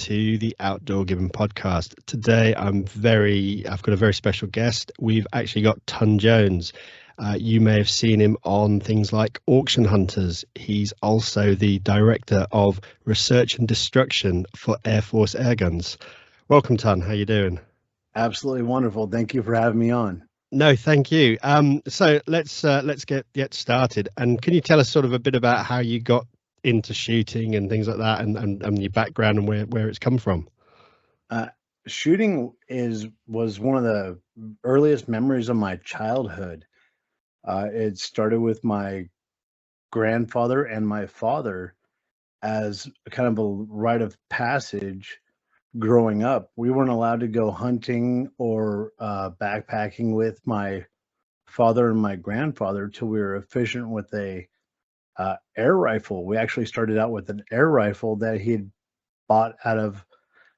to the Outdoor Given podcast. Today, I've got a very special guest. We've actually got Ton Jones. You may have seen him on things like Auction Hunters. He's also the director of research and destruction for Airforce Airguns. Welcome, Ton. How you doing? Absolutely wonderful. Thank you for having me on. No, thank you. So let's get started. And can you tell us sort of a bit about how you got into shooting and things like that, and your background and where it's come from? Uh, Shooting was one of the earliest memories of my childhood. It started with my grandfather and my father as a kind of a rite of passage growing up. We weren't allowed to go hunting or backpacking with my father and my grandfather till we were efficient with a air rifle. We actually started out with an air rifle that he had bought out of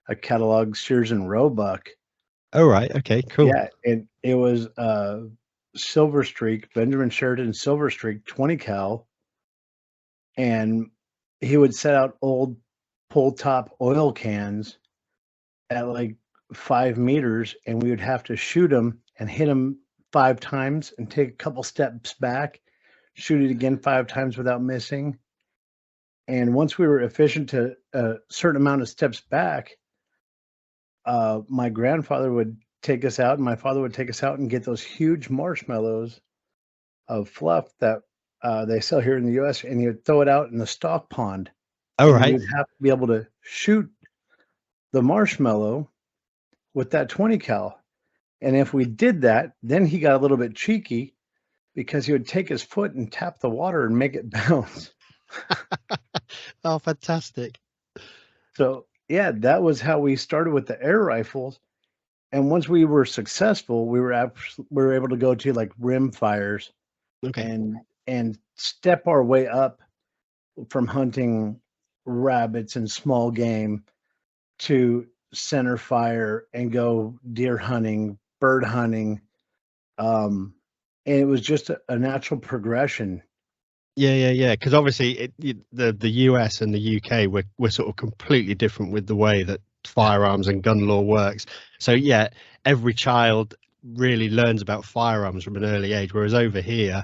a catalog, Sears and Roebuck. Oh, right. Okay, cool. Yeah, and it was Silver Streak, Benjamin Sheridan Silver Streak 20 cal, and he would set out old pull top oil cans at like 5 meters, and we would have to shoot them and hit them 5 times and take a couple steps back, shoot it again 5 times without missing. And once we were efficient to a certain amount of steps back, my grandfather would take us out and my father would take us out and get those huge marshmallows of fluff that they sell here in the US, and he would throw it out in the stock pond. All And we right. would have to be able to shoot the marshmallow with that 20 cal. And if we did that, then he got a little bit cheeky because he would take his foot and tap the water and make it bounce. Oh, fantastic. So, yeah, that was how we started with the air rifles. And once we were successful, we were able to go to like rim fires Okay. and step our way up from hunting rabbits and small game to center fire and go deer hunting, bird hunting. And it was just a natural progression. Yeah. Because obviously, the US and the UK we're sort of completely different with the way that firearms and gun law works. So yeah, every child really learns about firearms from an early age, whereas over here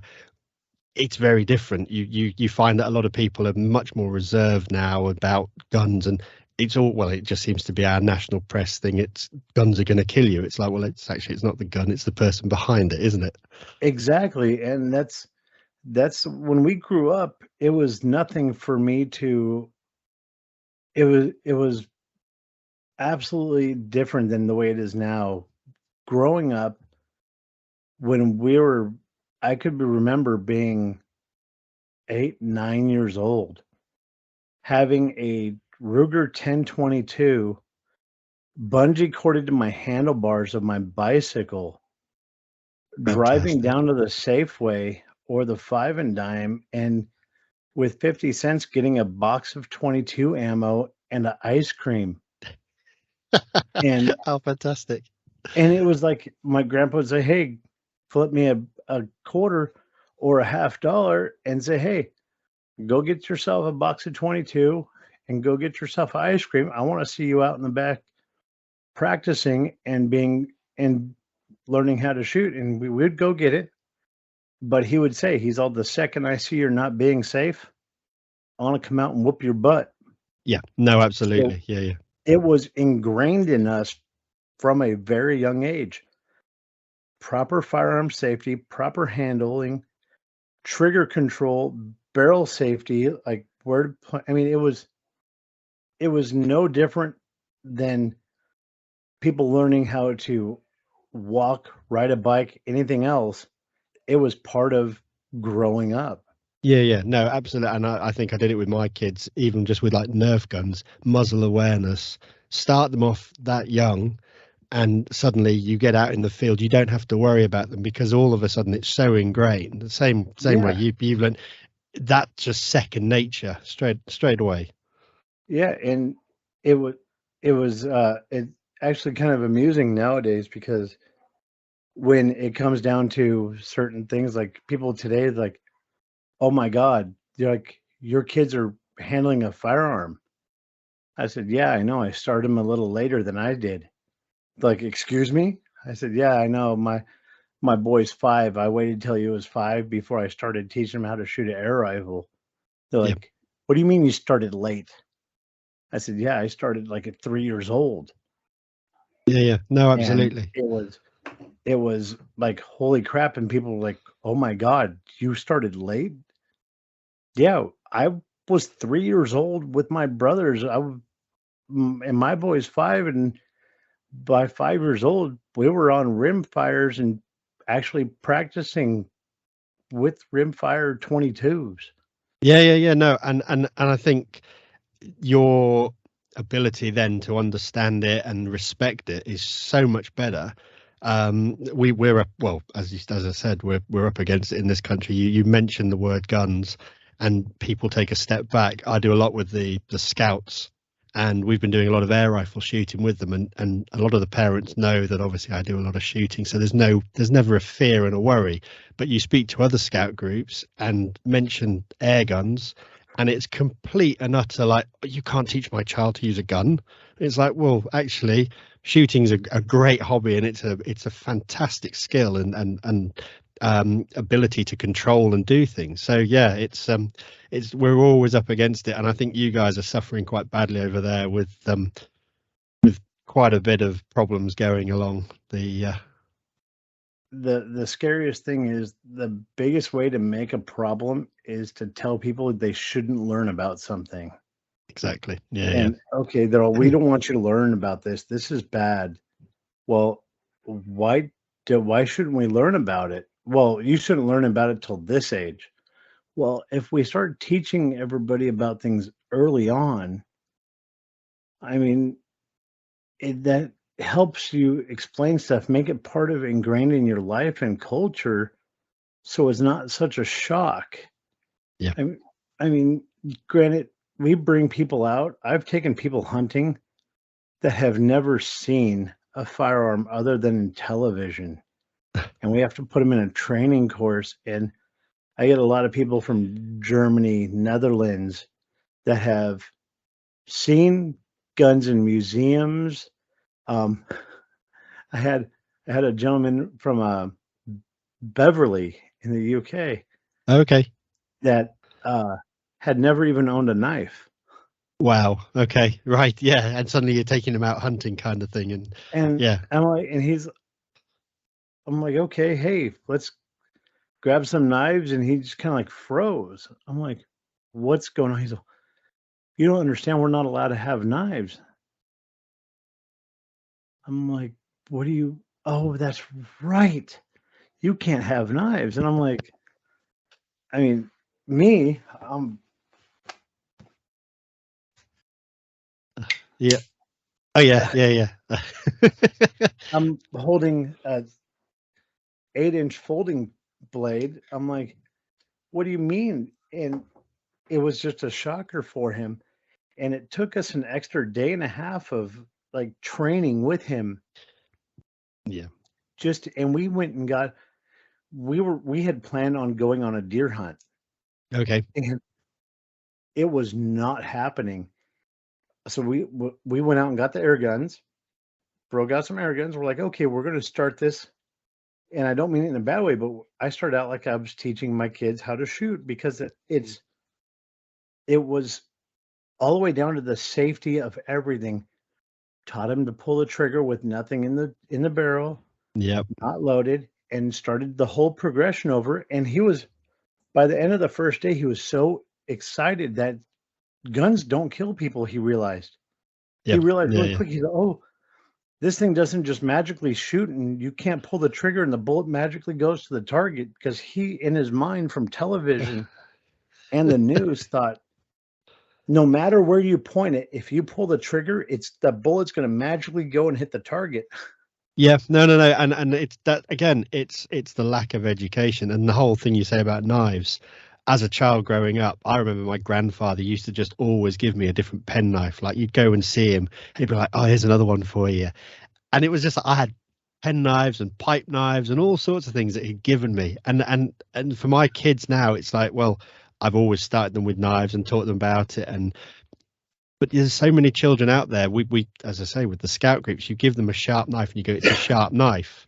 it's very different. You find that a lot of people are much more reserved now about guns, and it's all, well, it just seems to be our national press thing. It's guns are going to kill you. It's like, well, it's not the gun, it's the person behind it, isn't it? Exactly. And that's when we grew up, it was nothing for me to it was absolutely different than the way it is now. Growing up, when we were I could remember being 8, 9 years old, having a Ruger 1022 bungee corded to my handlebars of my bicycle, driving Fantastic. down to the Safeway or the Five and Dime, and with 50 cents getting a box of 22 ammo and a ice cream. And Oh, fantastic. and it was like my grandpa would say, "Hey, flip me a quarter or a $half and say, hey, go get yourself a box of 22 and go get yourself ice cream. I want to see you out in the back practicing and being and learning how to shoot." And we would go get it. But he would say, he's all, "The second I see you're not being safe, I want to come out and whoop your butt." Yeah, no, So absolutely. Yeah. it was ingrained in us from a very young age. Proper firearm safety, proper handling, trigger control, barrel safety, like where to put, I mean, it was no different than people learning how to walk, ride a bike, anything else. It was part of growing up. Yeah, no, absolutely. And I think I did it with my kids, even just with like Nerf guns, muzzle awareness, start them off that young, and suddenly you get out in the field, you don't have to worry about them because all of a sudden it's so ingrained. The same way Yeah. you've learned that, just second nature straight away. Yeah. And it was, it's actually kind of amusing nowadays because when it comes down to certain things, like people today, like, oh my God, you're like, your kids are handling a firearm. I said, yeah, I know. I started him a little later than I did. Like, excuse me? I said, yeah, I know. My boy's 5. I waited till he was 5 before I started teaching him how to shoot an air rifle. They're Yeah, like, what do you mean you started late? I said, yeah, I started like at 3 years old. yeah. No, And absolutely. it was like, holy crap. And people were like, oh my God, you started late? Yeah, I was 3 years old with my brothers. And my boy's 5, and by 5 years old, we were on rim fires and actually practicing with rimfire 22s. Yeah. No, and I think your ability then to understand it and respect it is so much better. We're up, well, as I said, we're up against it in this country. You mentioned the word guns, and people take a step back. I do a lot with the scouts, and we've been doing a lot of air rifle shooting with them, and a lot of the parents know that obviously I do a lot of shooting, so there's never a fear and a worry. But you speak to other scout groups and mention air guns, and it's complete and utter like, you can't teach my child to use a gun. It's like, well, actually shooting's a great hobby, and it's a fantastic skill and ability to control and do things. So yeah, it's we're always up against it, and I think you guys are suffering quite badly over there with quite a bit of problems going along the The scariest thing is the biggest way to make a problem is to tell people they shouldn't learn about something. exactly. Yeah. And okay, they're all, we don't want you to learn about this. This is bad. Well, why shouldn't we learn about it? Well, you shouldn't learn about it till this age. Well, if we start teaching everybody about things early on, I mean, that helps you explain stuff, make it part of ingrained in your life and culture, so it's not such a shock. Yeah. I mean, I mean, granted, we bring people out. I've taken people hunting that have never seen a firearm other than in television, and we have to put them in a training course. And I get a lot of people from Germany, Netherlands that have seen guns in museums. Um, I had I had a gentleman from Beverly in the UK Okay. that had never even owned a knife. Wow. Okay. Right. Yeah. And suddenly you're taking them out hunting, kind of thing. And And yeah. I'm like, okay, hey, let's grab some knives. And he just kind of like froze. I'm like, what's going on? He's like, you don't understand. We're not allowed to have knives. I'm like, what do you? Oh, that's right. You can't have knives. And I'm like, I mean, me, Yeah. Oh yeah. Yeah. I'm holding a 8-inch folding blade. I'm like, what do you mean? And it was just a shocker for him. And it took us an extra day and a half of like training with him. Yeah. And we went and we had planned on going on a deer hunt, Okay. and it was not happening. So we went out and got the air guns, broke out some air guns. We're like, okay, we're going to start this. And I don't mean it in a bad way, but I started out like I was teaching my kids how to shoot, because it was all the way down to the safety of everything. Taught him to pull the trigger with nothing in the barrel, Yep. not loaded, and started the whole progression over. And he was, by the end of the first day, he was so excited that guns don't kill people. He realized. He Yep. realized Yeah. really Yeah. quick. He said, "Oh, this thing doesn't just magically shoot, and you can't pull the trigger, and the bullet magically goes to the target." Because he, in his mind, from television and the news, thought no matter where you point it, if you pull the trigger, it's the bullet's going to magically go and hit the target. Yeah. No. And it's that again. It's the lack of education and the whole thing you say about knives. As a child growing up, I remember my grandfather used to just always give me a different penknife. Like you'd go and see him, he'd be like, "Oh, here's another one for you," and it was just I had pen knives and pipe knives and all sorts of things that he'd given me. And for my kids now, it's like, well, I've always started them with knives and taught them about it. And But there's so many children out there. We, as I say, with the scout groups, you give them a sharp knife and you go, it's a sharp knife.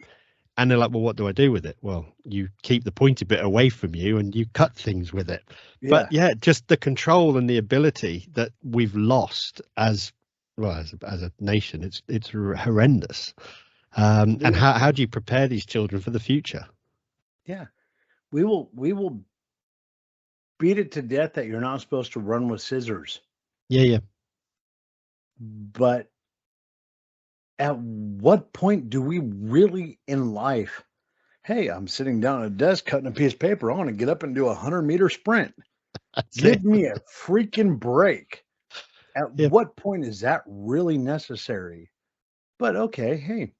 And they're like, well, what do I do with it? Well, you keep the pointy bit away from you and you cut things with it. Yeah. But yeah, just the control and the ability that we've lost as well as a nation, it's horrendous. And how do you prepare these children for the future? Yeah. We will beat it to death that you're not supposed to run with scissors. Yeah. But at what point do we really in life, hey, I'm sitting down at a desk cutting a piece of paper, I want to get up and do a 100-meter sprint. Give me a freaking break. At what point is that really necessary? But okay, hey,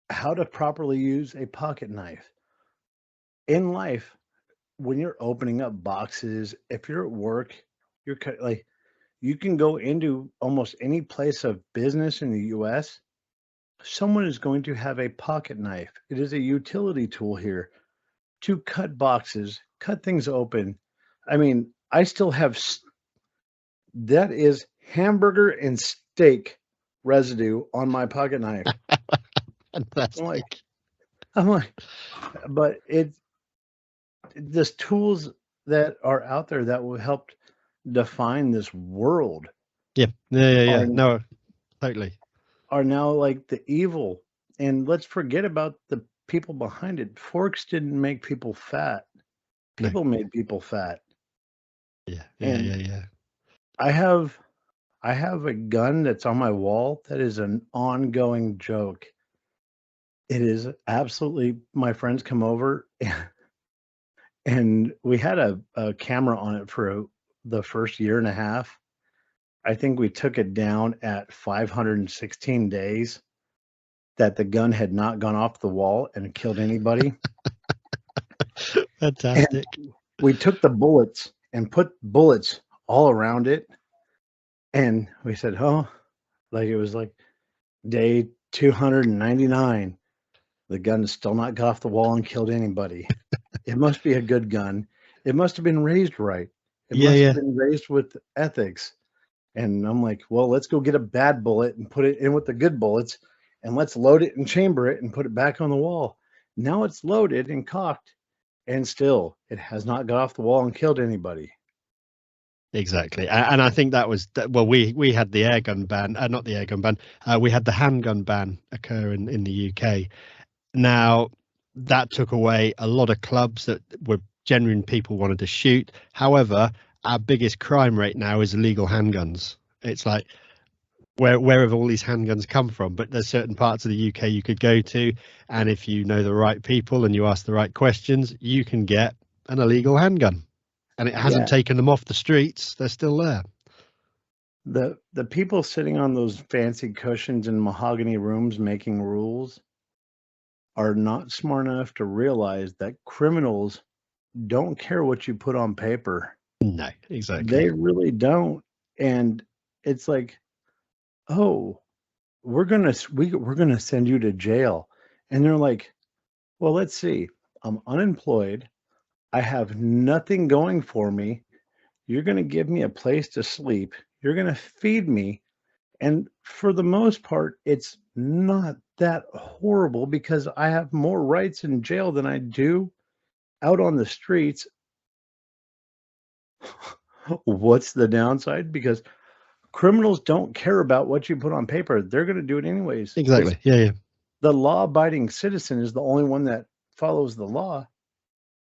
how to properly use a pocket knife. In life, when you're opening up boxes, if you're at work, you're like, you can go into almost any place of business in the US, someone is going to have a pocket knife. It is a utility tool here to cut boxes, cut things open. I mean, I still have that is hamburger and steak residue on my pocket knife. Fantastic. I'm like, but there's tools that are out there that will help define this world. Yeah. No, totally. Are now like the evil. And let's forget about the people behind it. Forks didn't make people fat. People made people fat. Yeah. I have a gun that's on my wall that is an ongoing joke. It is absolutely, my friends come over and we had a camera on it for the first year and a half. I think we took it down at 516 days that the gun had not gone off the wall and killed anybody. Fantastic. And we took the bullets and put bullets all around it. And we said, oh, like it was like day 299. The gun is still not got off the wall and killed anybody. It must be a good gun. It must have been raised right. It must have been raised with ethics. And I'm like, well, let's go get a bad bullet and put it in with the good bullets, and let's load it and chamber it and put it back on the wall. Now it's loaded and cocked, and still it has not got off the wall and killed anybody. Exactly. And I think that was, well, we had the airgun ban, not the airgun ban, we had the handgun ban occur in the UK. Now, that took away a lot of clubs that were genuine people wanted to shoot. However, our biggest crime rate now is illegal handguns. It's like, where have all these handguns come from? But there's certain parts of the UK you could go to, and if you know the right people and you ask the right questions, you can get an illegal handgun. And it hasn't taken them off the streets. They're still there. The people sitting on those fancy cushions in mahogany rooms making rules are not smart enough to realize that criminals don't care what you put on paper. No, exactly. They really don't. And it's like, oh, we're gonna send you to jail. And they're like, well, let's see. I'm unemployed. I have nothing going for me. You're going to give me a place to sleep. You're going to feed me. And for the most part, it's not that horrible because I have more rights in jail than I do out on the streets. What's the downside? Because criminals don't care about what you put on paper. They're going to do it anyways. Exactly. Yeah. The law-abiding citizen is the only one that follows the law.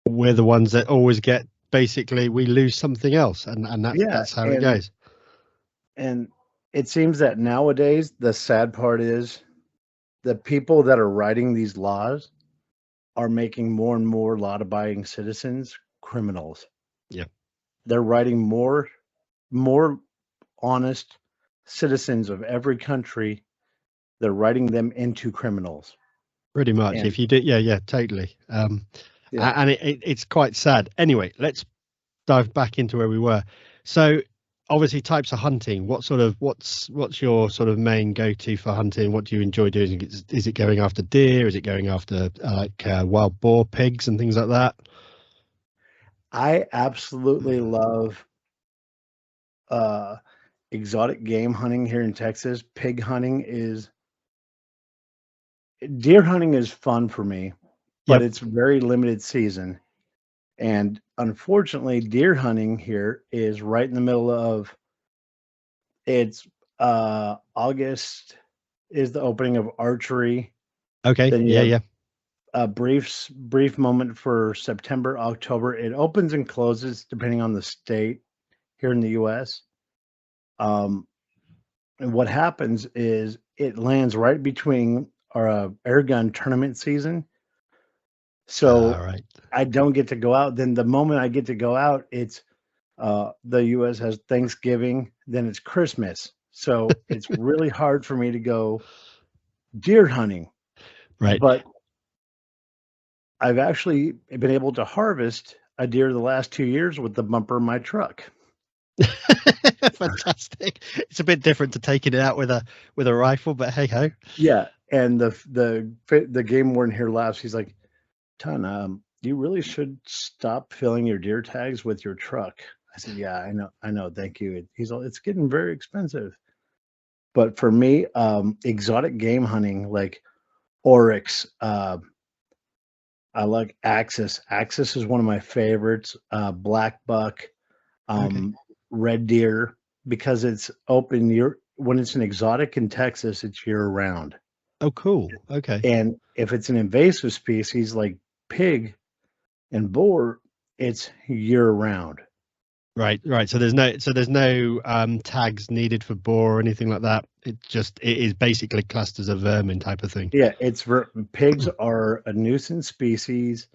We're the ones that always get, basically, we lose something else, and that's how it goes. And it seems that nowadays the sad part is the people that are writing these laws are making more and more law-abiding citizens criminals. Yeah, they're writing more honest citizens of every country. They're writing them into criminals. Pretty much. If you do, yeah, totally. And it's quite sad. Anyway, let's dive back into where we were. So obviously types of hunting, what's your sort of main go-to for hunting? What do you enjoy doing? Is it going after deer? Is it going after wild boar, pigs and things like that? I absolutely love uh, exotic game hunting here in Texas. Deer hunting is fun for me, but Yep. it's very limited season. And unfortunately, deer hunting here is right in the middle of it's August is the opening of archery. Okay. Then you Yeah. have Yeah. a brief moment for September, October. It opens and closes depending on the state here in the US. Um, and what happens is it lands right between our air gun tournament season. So Right. I don't get to go out. Then the moment I get to go out, it's the US has Thanksgiving, then it's Christmas. So it's really hard for me to go deer hunting. Right. But I've actually been able to harvest a deer the last 2 years with the bumper of my truck. Fantastic. It's a bit different to taking it out with a rifle, but hey ho. Yeah, and the game warden here laughs. He's like, "Ton, you really should stop filling your deer tags with your truck." I said, "Yeah, I know. Thank you." He's all, "It's getting very expensive." But for me, exotic game hunting like oryx, I like axis. Axis is one of my favorites. Black buck, Okay. um, red deer, because it's open year. When it's an exotic in Texas, it's year round. Oh, cool. Okay. And if it's an invasive species like pig and boar, it's year round. Right. Right. So there's no tags needed for boar or anything like that. It is basically classed as a vermin type of thing. Yeah, pigs are a nuisance species,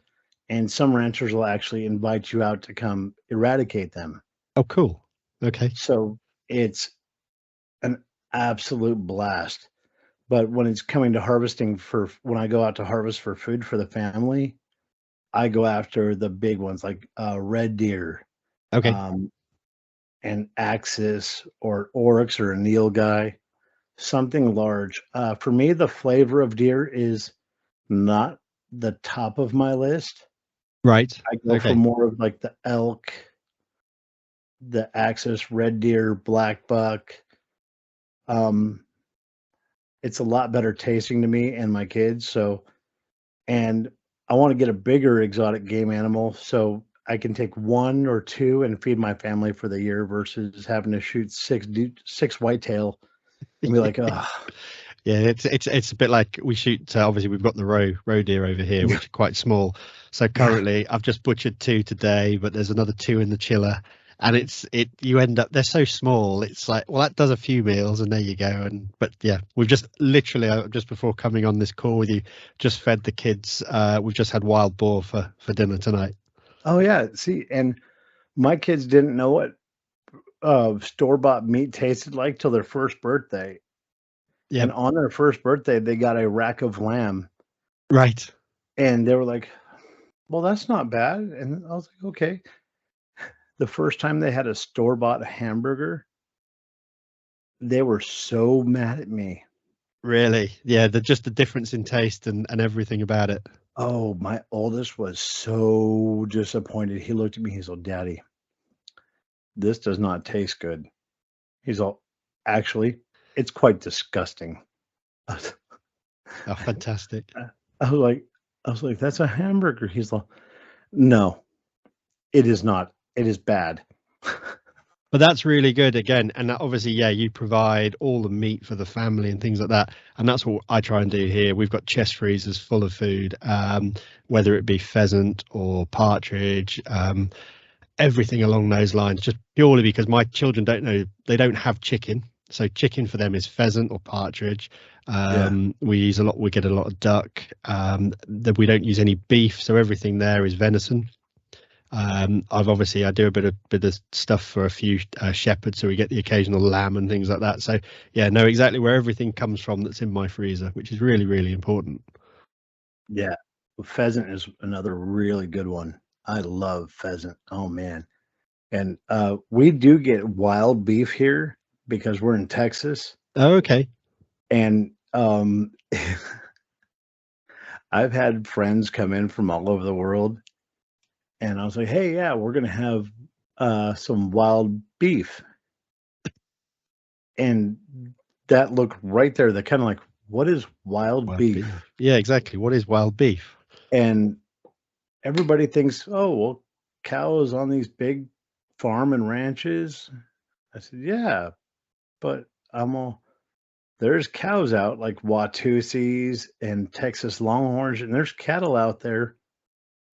and some ranchers will actually invite you out to come eradicate them. Oh, cool. Okay. So it's an absolute blast. But when it's coming to harvesting for when I go out to harvest for food for the family, I go after the big ones like red deer, Okay. um, and axis or oryx or a nilgai, something large. For me, the flavor of deer is not the top of my list. Right. I go for Okay. more of like the elk, the axis, red deer, black buck. Um, it's a lot better tasting to me and my kids. And I want to get a bigger exotic game animal so I can take one or two and feed my family for the year versus having to shoot six whitetail and be like, oh, Yeah, it's a bit like we shoot. Obviously, we've got the roe deer over here, which are quite small. So yeah, currently, I've just butchered two today, but there's another two in the chiller, and you end up they're so small. It's like, well, that does a few meals, and there you go. And but yeah, we've just literally just before coming on this call with you, just fed the kids. We've just had wild boar for dinner tonight. oh yeah. See, and my kids didn't know what store bought meat tasted like till their first birthday. Yeah, And on their first birthday, they got a rack of lamb, right. and they were like, "Well, that's not bad." And I was like, "Okay." The first time they had a store bought hamburger, they were so mad at me. Really, yeah. Just the difference in taste and everything about it. Oh, my oldest was so disappointed. He looked at me, he's all, "Daddy, this does not taste good." He's all, "Actually, it's quite disgusting." I was Oh, fantastic. I was like "That's a hamburger." He's like, "No, it is not. It is bad." But that's really good again, and that obviously, yeah, you provide all the meat for the family and things like that, and that's what I try and do here. We've got chest freezers full of food, whether it be pheasant or partridge, everything along those lines. Just purely because my children don't know they don't have chicken, so chicken for them is pheasant or partridge. Yeah. We get a lot of duck. That we don't use any beef, so everything there is venison. I do a bit of stuff for a few shepherds, so we get the occasional lamb and things like that. So yeah, know exactly where everything comes from that's in my freezer, which is really really important. Yeah. Pheasant is another really good one. I love pheasant. Oh, man. And, we do get wild beef here because we're in Texas, Oh, okay. and, I've had friends come in from all over the world, and I was like, "Hey, yeah, we're gonna have, some wild beef." And that look right there, they're kind of like, what is wild Wild beef? beef. Yeah, exactly. What is wild beef? And everybody thinks, oh, well, cows on these big farm and ranches. I said, yeah, but I'm all, there's cows out like Watusies and Texas Longhorns, and there's cattle out there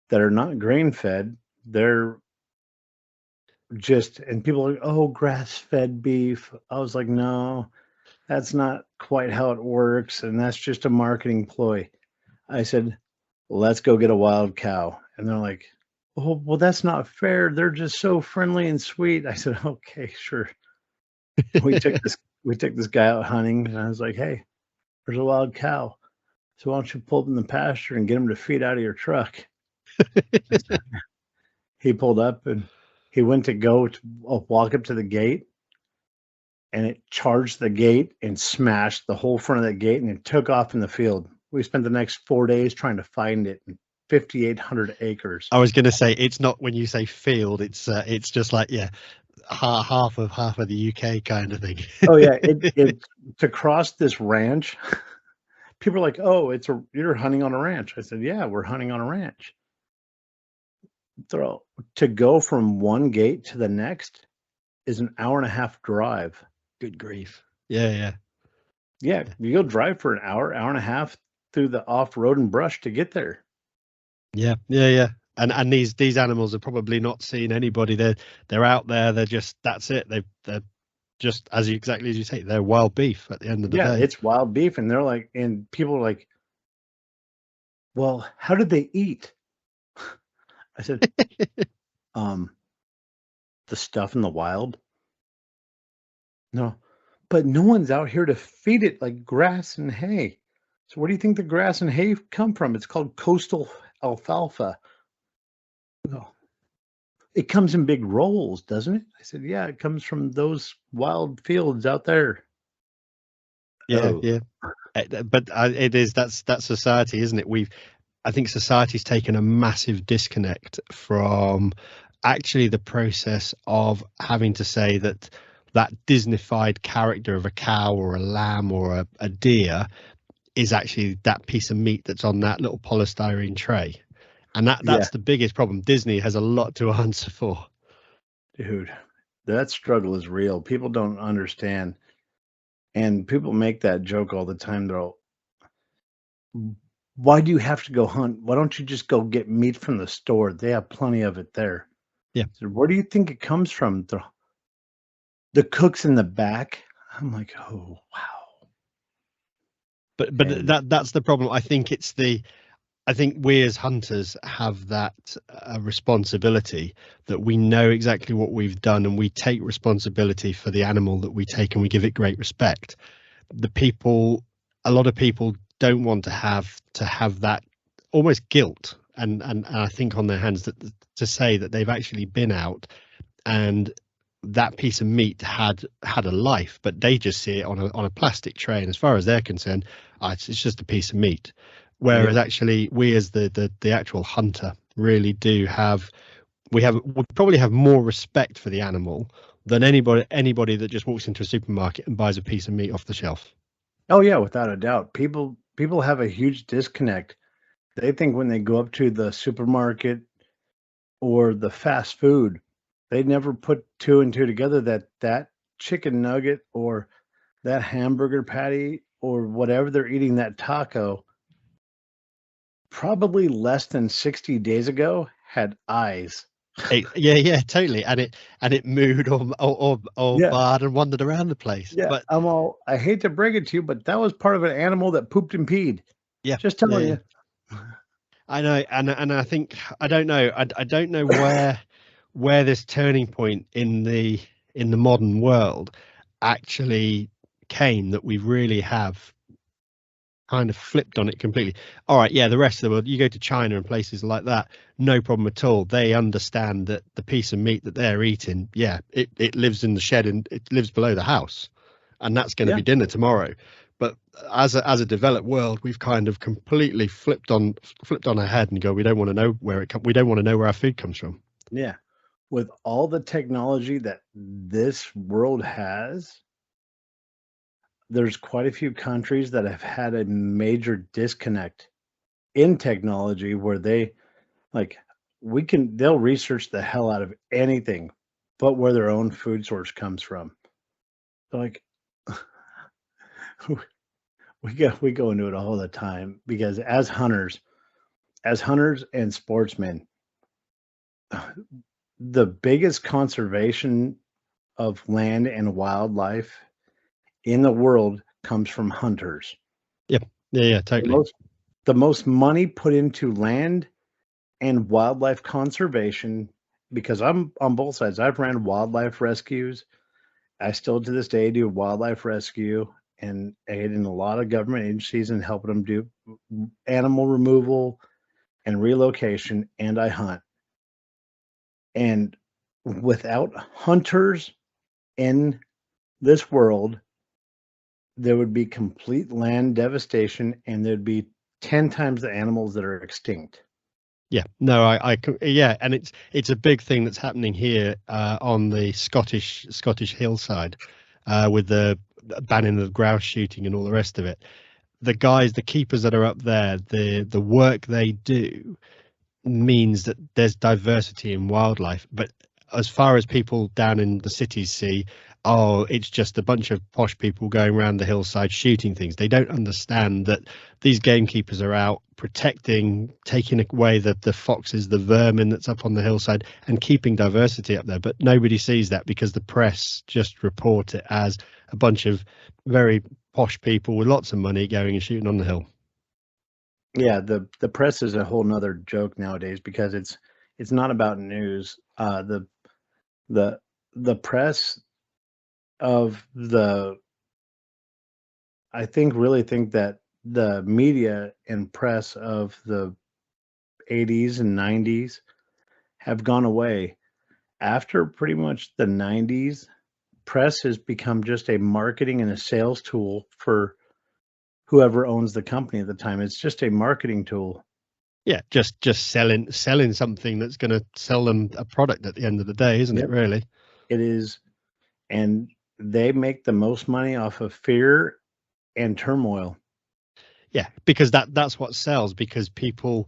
that are not grain fed. They're just, and people are like, oh, grass fed beef. I was like, no, that's not quite how it works. And that's just a marketing ploy. I said, let's go get a wild cow. And they're like, oh, well, that's not fair. They're just so friendly and sweet. I said, okay, sure. We took this guy out hunting, and I was like, hey, there's a wild cow. So why don't you pull up in the pasture and get him to feed out of your truck? He pulled up and he went to go to walk up to the gate, and it charged the gate and smashed the whole front of that gate, and it took off in the field. We spent the next 4 days trying to find it in 5,800 acres. I was going to say, it's not, when you say field, it's just like, yeah, half of the UK kind of thing. Oh yeah, it to cross this ranch. People are like, "Oh, you're hunting on a ranch." I said, "Yeah, we're hunting on a ranch." To go from one gate to the next is an hour and a half drive. Good grief. Yeah. Yeah, you go drive for an hour and a half through the off-road and brush to get there. Yeah. And these animals are probably not seeing anybody. They're out there. They're just, that's it. They're just exactly as you say. They're wild beef at the end of the Yeah, day. it's wild beef, and they're like, and people are like, "Well, how did they eat?" I said, the stuff in the wild. No, but no one's out here to feed it like grass and hay. So where do you think the grass and hay come from? It's called coastal alfalfa. Well, it comes in big rolls, doesn't it? I said, yeah, it comes from those wild fields out there. Yeah. Oh, But that's society, isn't it? I think society's taken a massive disconnect from actually the process of having to say that Disneyfied character of a cow or a lamb or a deer is actually that piece of meat that's on that little polystyrene tray. And yeah, that's the biggest problem. Disney has a lot to answer for. dude, that struggle is real. People don't understand. And people make that joke all the time. They'll, why do you have to go hunt? Why don't you just go get meat from the store? They have plenty of it there. Yeah. So where do you think it comes from? The cooks in the back. I'm like, oh wow. But that's the problem. I think we as hunters have that responsibility, that we know exactly what we've done and we take responsibility for the animal that we take and we give it great respect. A lot of people don't want to have that almost guilt and I think on their hands to say that they've actually been out and that piece of meat had a life, but they just see it on a plastic tray, and as far as they're concerned, it's just a piece of meat. Whereas actually we as the actual hunter really do we probably have more respect for the animal than anybody that just walks into a supermarket and buys a piece of meat off the shelf. Oh yeah, without a doubt. People have a huge disconnect. They think when they go up to the supermarket or the fast food, they never put two and two together that chicken nugget or that hamburger patty or whatever they're eating, that taco, probably less than 60 days ago had eyes. Yeah, totally. And it moved or Yeah. barred and wandered around the place. Yeah, But I hate to break it to you, but that was part of an animal that pooped and peed. yeah, Just telling yeah. you. I know, and I think I don't know. I don't know where this turning point in the modern world actually came, that we really have kind of flipped on it completely. All right, yeah, the rest of the world, you go to China and places like that, no problem at all. They understand that the piece of meat that they're eating, yeah, it lives in the shed and it lives below the house, and that's going to be dinner tomorrow. But as a developed world, we've kind of completely flipped on our head and go, we don't want to know where it comes. We don't want to know where our food comes from. Yeah. With all the technology that this world has, there's quite a few countries that have had a major disconnect in technology where they like they'll research the hell out of anything but where their own food source comes from. Like we go into it all the time because as hunters and sportsmen, the biggest conservation of land and wildlife in the world comes from hunters. Yep. Yeah, The totally. most the most money put into land and wildlife conservation, because I'm on both sides. I've ran wildlife rescues. I still to this day do wildlife rescue and aid in a lot of government agencies and helping them do animal removal and relocation, and I hunt. And without hunters in this world, there would be complete land devastation and there'd be 10 times the animals that are extinct. Yeah, no, yeah, and it's a big thing that's happening here on the Scottish hillside, with the banning of grouse shooting and all the rest of it. The guys, the keepers that are up there, the work they do means that there's diversity in wildlife. But as far as people down in the cities see, oh, it's just a bunch of posh people going around the hillside shooting things. They don't understand that these gamekeepers are out protecting, taking away the foxes, the vermin that's up on the hillside, and keeping diversity up there. But nobody sees that because the press just report it as a bunch of very posh people with lots of money going and shooting on the hill. Yeah, the press is a whole nother joke nowadays because it's not about news. The the press of the I think really think that the media and press of the 80s and 90s have gone away. After pretty much the 90s, press has become just a marketing and a sales tool for whoever owns the company at the time. It's just a marketing tool. Yeah, just selling something that's going to sell them a product at the end of the day, isn't it? Yep, Really? it is. And they make the most money off of fear and turmoil. Yeah, because that's what sells. Because people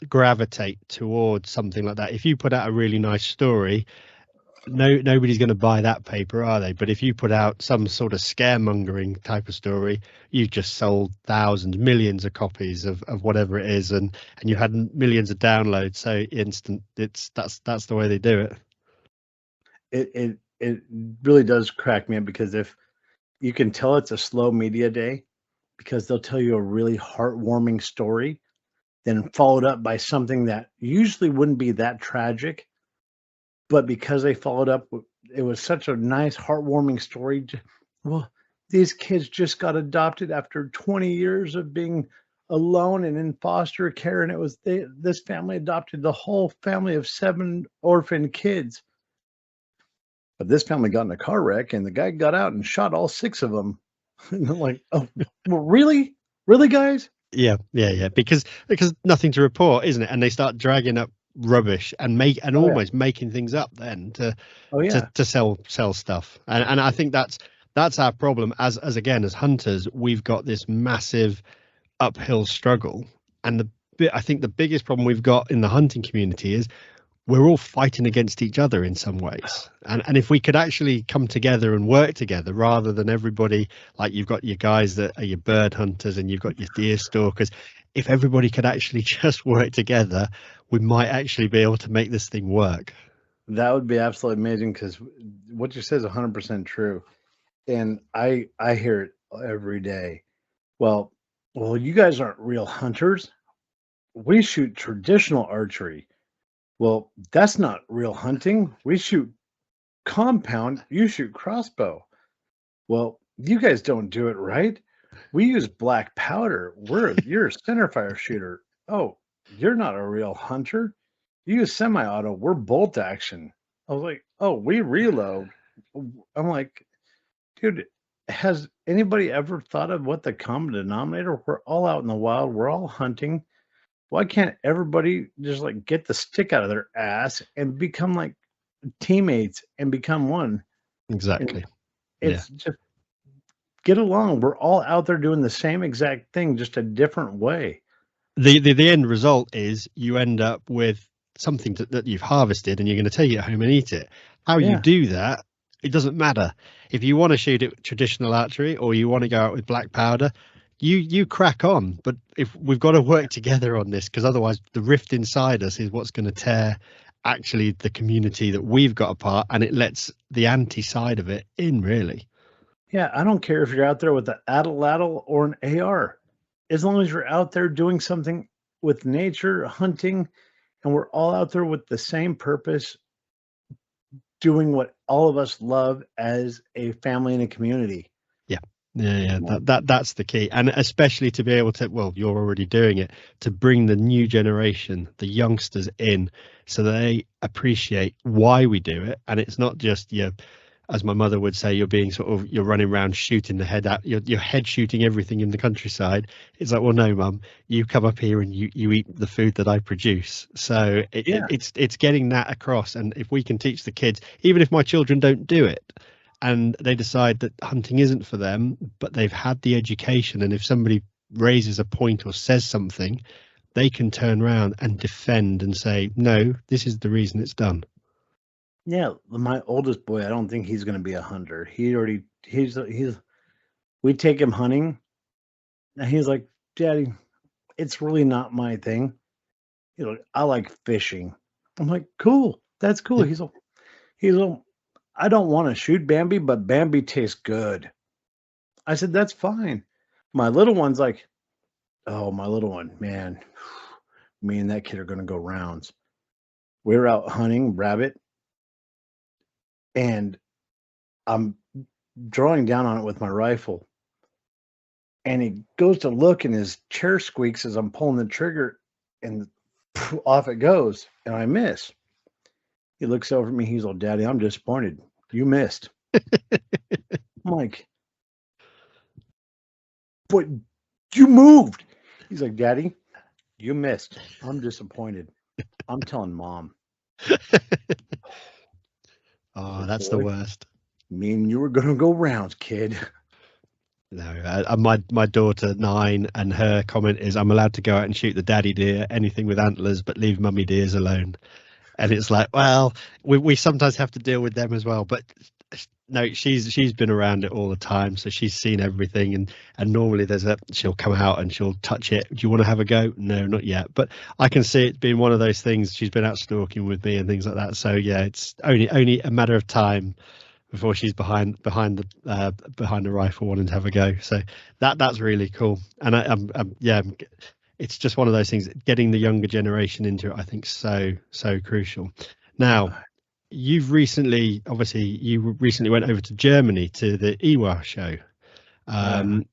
gravitate towards something like that. If you put out a really nice story, nobody's going to buy that paper, are they? But if you put out some sort of scaremongering type of story, you've just sold thousands, millions of copies of whatever it is, and you had millions of downloads. So instant, that's the way they do it. It really does crack me up because if you can tell it's a slow media day because they'll tell you a really heartwarming story, then followed up by something that usually wouldn't be that tragic, but because they followed up, it was such a nice, heartwarming story. Well, these kids just got adopted after 20 years of being alone and in foster care, and this family adopted the whole family of 7 orphan kids. But this family got in a car wreck, and the guy got out and shot all 6 of them. And I'm like, oh, well, really, really, guys? Yeah. Because nothing to report, isn't it? And they start dragging up rubbish and Oh yeah, almost making things up then oh yeah. to sell stuff. And I think that's our problem as again as hunters. We've got this massive uphill struggle, and I think the biggest problem we've got in the hunting community is we're all fighting against each other in some ways. And if we could actually come together and work together rather than everybody, like you've got your guys that are your bird hunters and you've got your deer stalkers, if everybody could actually just work together, we might actually be able to make this thing work. That would be absolutely amazing because what you said is 100% true. And I hear it every day. Well, well, you guys aren't real hunters. We shoot traditional archery. Well, that's not real hunting. We shoot compound. You shoot crossbow. Well, you guys don't do it right. We use black powder. You're a centerfire shooter. Oh, you're not a real hunter. You use semi-auto. We're bolt action. I was like, oh, we reload. I'm like, dude, has anybody ever thought of what the common denominator? We're all out in the wild. We're all hunting. Why can't everybody just like get the stick out of their ass and become like teammates and become one? And Exactly. Yeah. it's just get along. We're all out there doing the same exact thing, just a different way. The end result is you end up with something that you've harvested and you're going to take it home and eat it. How you Yeah. do that, it doesn't matter. If you want to shoot it traditional archery or you want to go out with black powder, you crack on. But if we've got to work together on this, because otherwise the rift inside us is what's going to tear actually the community that we've got apart, and it lets the anti side of it in, really. Yeah, I don't care if you're out there with an atlatl or an AR. As long as you're out there doing something with nature, hunting, and we're all out there with the same purpose, doing what all of us love as a family and a community. Yeah, that's the key, and especially to be able to, well, you're already doing it, to bring the new generation, the youngsters in, so they appreciate why we do it, and it's not just as my mother would say, you're being you're running around shooting the head out, you're head shooting everything in the countryside. It's like, well, no, mum, you come up here and you eat the food that I produce. So Yeah. it's getting that across, and if we can teach the kids, even if my children don't do it, and they decide that hunting isn't for them, but they've had the education, and if somebody raises a point or says something, they can turn around and defend and say, no, this is the reason it's done. Yeah, my oldest boy, I don't think he's going to be a hunter. He's we take him hunting and he's like, "Daddy, it's really not my thing. You know, I like fishing." I'm like, "Cool. That's cool." Yeah. He's I don't want to shoot Bambi, but Bambi tastes good. I said, "That's fine." My little one's like, "Oh, my little one, man, me and that kid are going to go rounds." We were out hunting rabbit and I'm drawing down on it with my rifle. And he goes to look and his chair squeaks as I'm pulling the trigger and off it goes and I miss. He looks over at me. He's like, "Daddy, I'm disappointed. You missed." I'm like, "But you moved." He's like, "Daddy, you missed. I'm disappointed. I'm telling mom." Oh, Like, that's the "Boy, worst. me and you were going to go rounds, kid." No, my daughter 9, and her comment is, "I'm allowed to go out and shoot the daddy deer, anything with antlers, but leave mummy deers alone." And it's like, well, we sometimes have to deal with them as well. But no, she's been around it all the time, so she's seen everything. And normally she'll come out and she'll touch it. "Do you want to have a go?" "No, not yet." But I can see it being one of those things. She's been out stalking with me and things like that. So yeah, it's only a matter of time before she's behind the rifle wanting to have a go. So that's really cool. And it's just one of those things. Getting the younger generation into it, I think, so crucial. Now, you recently went over to Germany to the EWA show. Tell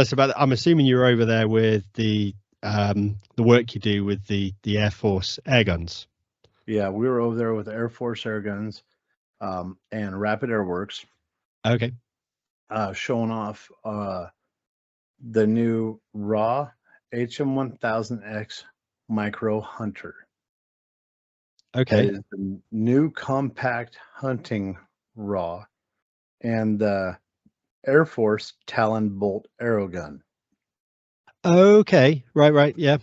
us about that. I'm assuming you're over there with the work you do with the Airforce Airguns. Yeah, we were over there with Airforce Airguns and Rapid Airworks. Okay. Showing off the new Raw HM1000X Micro Hunter. Okay. That is the new compact hunting Raw and the Air Force Talon Bolt Arrow Gun. Okay. Right. Yeah.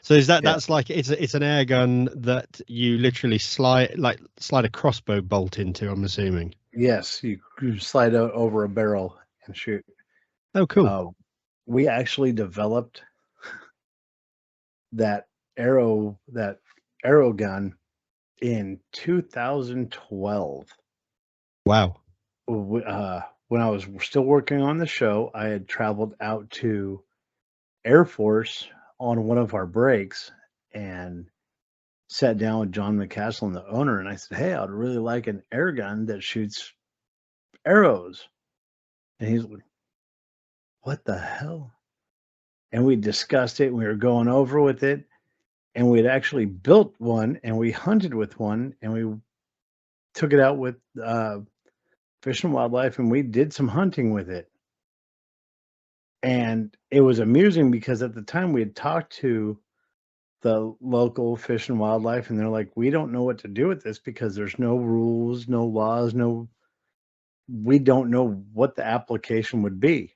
So is Yeah. that's like it's an air gun that you literally slide a crossbow bolt into, I'm assuming. Yes, you slide out over a barrel and shoot. Oh, cool. We actually developed that arrow gun in 2012. Wow. When I was still working on the show, I had traveled out to Air Force on one of our breaks and sat down with John McCaslin, the owner, and I said, "Hey, I'd really like an air gun that shoots arrows." And he's like, "What the hell?" And we discussed it, and we were going over with it, and we'd actually built one, and we hunted with one, and we took it out with Fish and Wildlife, and we did some hunting with it. And it was amusing because at the time we had talked to the local Fish and Wildlife, and they're like, "We don't know what to do with this because there's no rules, no laws, no." we don't know what the application would be.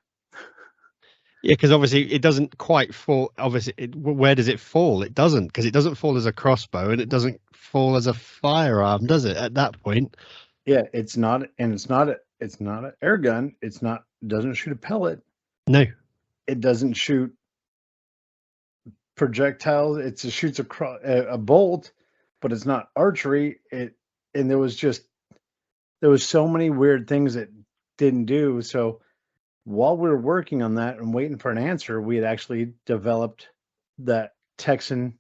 Yeah, because obviously it doesn't quite fall. Obviously, where does it fall? It doesn't, because it doesn't fall as a crossbow and it doesn't fall as a firearm, does it? At that point, Yeah, it's not, and it's not an air gun. It's not, doesn't shoot a pellet. no. It doesn't shoot projectiles. It just shoots a bolt, but it's not archery. And there was so many weird things it didn't do. So while we were working on that and waiting for an answer, we had actually developed that Texan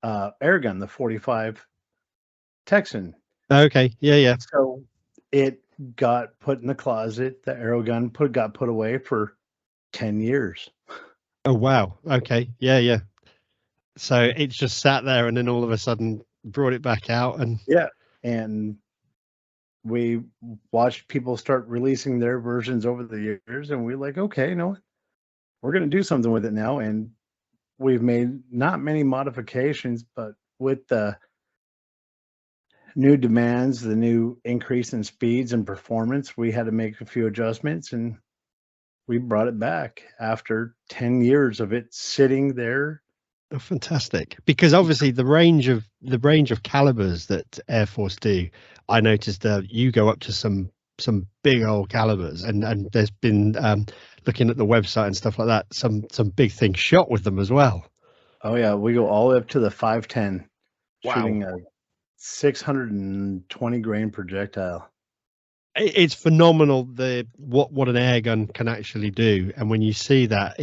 air gun, the 45 Texan. Okay, yeah. So it got put in the closet. The arrow gun got put away for 10 years. Oh wow. Okay, yeah. So it's just sat there, and then all of a sudden brought it back out, and Yeah. And we watched people start releasing their versions over the years, and we're like, okay, you know what? We're going to do something with it now. And we've made not many modifications, but with the new demands, the new increase in speeds and performance, we had to make a few adjustments, and we brought it back after 10 years of it sitting there. oh, fantastic. Because obviously the range of calibers that Air Force do, I noticed you go up to some big old calibers, and there's been looking at the website and stuff like that, some big things shot with them as well. Oh yeah, we go all the way up to the 510, Wow. shooting a 620 grain projectile. It's phenomenal what an air gun can actually do, and when you see that,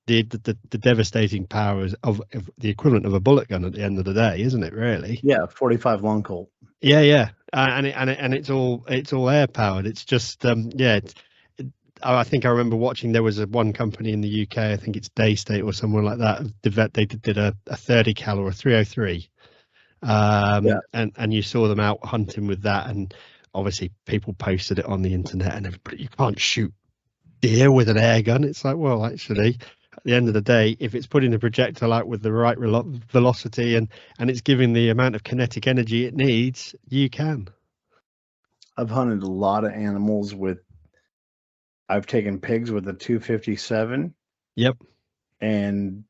the devastating powers of the equivalent of a bullet gun at the end of the day, isn't it? Really? Yeah, 45 long Colt. Yeah. And it's all air powered. It's just I think I remember watching, there was one company in the UK, I think it's Daystate or someone like that, they did a 30 cal or a 303. Yeah. And you saw them out hunting with that, and obviously people posted it on the internet, and everybody, you can't shoot deer with an air gun. It's like, well, actually, at the end of the day, if it's putting the projectile out with the right velocity and it's giving the amount of kinetic energy it needs, you can. I've hunted a lot of animals I've taken pigs with a 257. Yep. And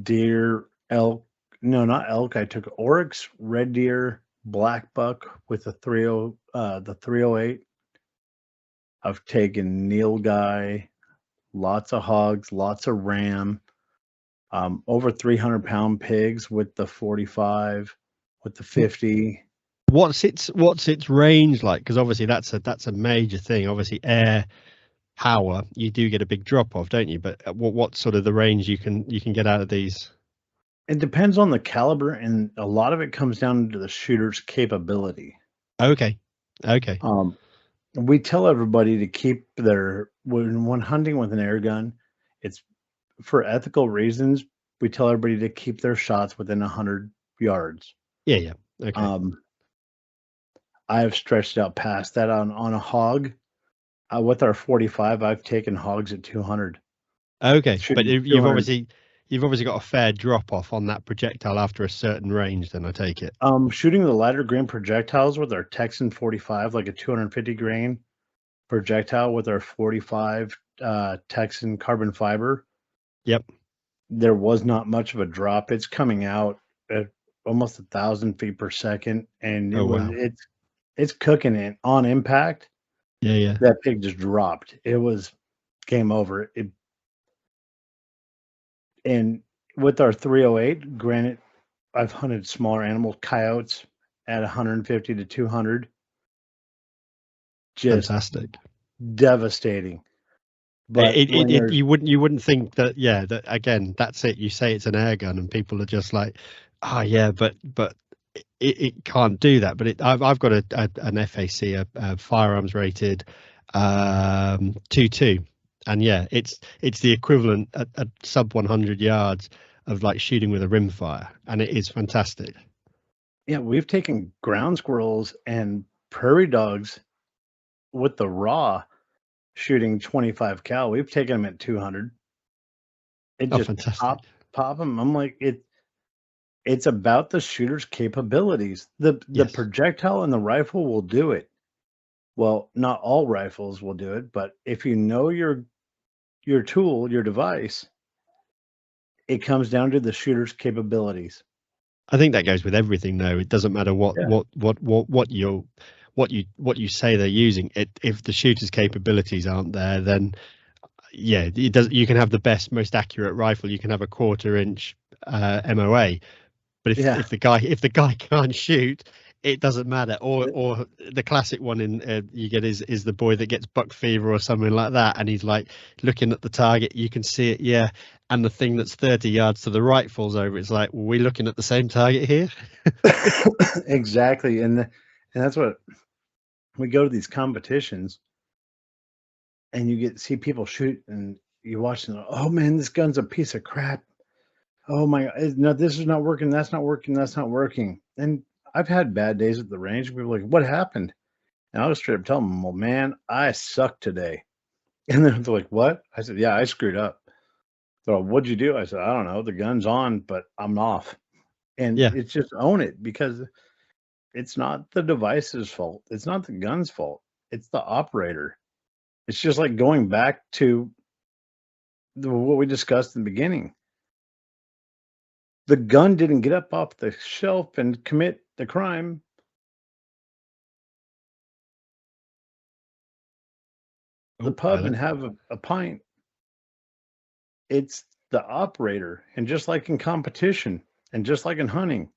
deer, elk. No, not elk. I took oryx, red deer, black buck with the 308. I've taken nilgai, lots of hogs, lots of ram, over 300-pound pigs with the 45, with the 50. What's its range like? Because obviously that's a major thing. Obviously, air power, you do get a big drop off, don't you? But what sort of the range you can get out of these? It depends on the caliber, and a lot of it comes down to the shooter's capability. Okay. We tell everybody to keep when hunting with an air gun, it's for ethical reasons. We tell everybody to keep their shots within 100 yards. Yeah. Okay. I have stretched out past that on a hog. With our 45, I've taken hogs at 200. Okay, but Shooting you've 200. obviously got a fair drop off on that projectile after a certain range, then I take it. Shooting the lighter grain projectiles with our Texan 45, like a 250 grain projectile with our 45 Texan carbon fiber. Yep. There was not much of a drop. It's coming out at almost 1,000 feet per second, and it's cooking it on impact. Yeah. That pig just dropped. It was game over. And with our 308, granted, I've hunted smaller animals, coyotes at 150 to 200. Just fantastic. Devastating. But you wouldn't think that. Yeah, that again, that's it. You say it's an air gun, and people are just like, oh yeah, but it can't do that. But I've got an FAC, a firearms rated 2.2, and yeah, it's the equivalent at sub 100 yards of like shooting with a rimfire, and it is fantastic. Yeah, we've taken ground squirrels and prairie dogs with the raw shooting 25 cal. We've taken them at 200. It just fantastic. pop them. I'm like, it's about the shooter's capabilities. The projectile and the rifle will do it. Well, not all rifles will do it, but if you know your tool, your device, it comes down to the shooter's capabilities. I think that goes with everything, though. It doesn't matter Yeah. what you say they're using. It if the shooter's capabilities aren't there, then yeah, it does. You can have the best, most accurate rifle. You can have a 1/4 inch MOA, but Yeah. if the guy can't shoot, it doesn't matter. Or the classic one in you get is the boy that gets buck fever or something like that, and he's like looking at the target. You can see it, yeah, and the thing that's 30 yards to the right falls over. It's like, well, we're looking at the same target here. Exactly. And that's what we go to these competitions and you see people shoot and you watch them. Oh man, this gun's a piece of crap. Oh my, no, this is not working. That's not working. That's not working. And I've had bad days at the range. People are like, what happened? And I'll just straight up tell them, well, man, I suck today. And then they're like, what? I said, yeah, I screwed up. So what'd you do? I said, I don't know. The gun's on, but I'm off. And Yeah, it's just own it, because it's not the device's fault. It's not the gun's fault. It's the operator. It's just like going back to what we discussed in the beginning. The gun didn't get up off the shelf and commit the crime. The pub hello. and have a pint. It's the operator. And just like in competition and just like in hunting,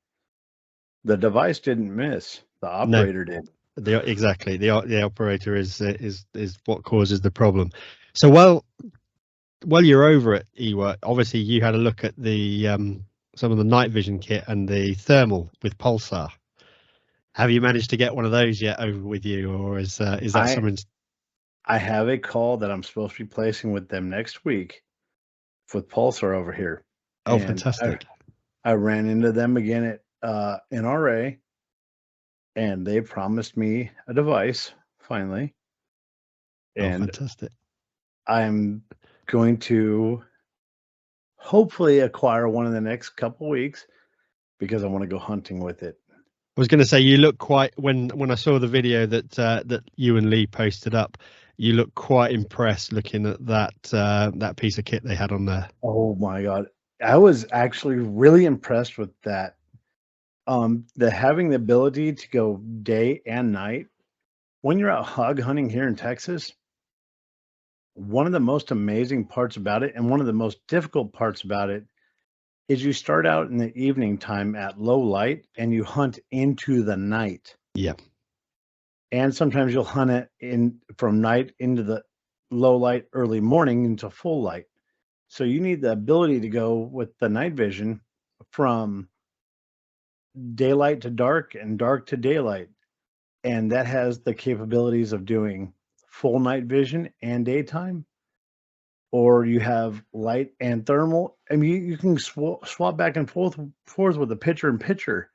the device didn't miss. The No, operator did. exactly. The operator is what causes the problem. So while you're over at EWA, obviously you had a look at the some of the night vision kit and the thermal with pulsar. Have you managed to get one of those yet over with you, or is that I something? I have a call that I'm supposed to be placing with them next week with Pulsar over here. Oh, And fantastic! I ran into them again at NRA, and they promised me a device finally. Oh, And fantastic! I'm going to hopefully acquire one in the next couple weeks because I want to go hunting with it. I was going to say you look quite when I saw the video that you and Lee posted up. You look quite impressed looking at that piece of kit they had on there. Oh my god. I was actually really impressed with that. The having the ability to go day and night. When you're out hog hunting here in Texas, one of the most amazing parts about it, and one of the most difficult parts about it, is you start out in the evening time at low light and you hunt into the night. Yeah. And sometimes you'll hunt it in from night into the low light, early morning into full light. So you need the ability to go with the night vision from daylight to dark and dark to daylight. And that has the capabilities of doing full night vision and daytime, or you have light and thermal. I mean, you can swap back and forth with a picture in picture.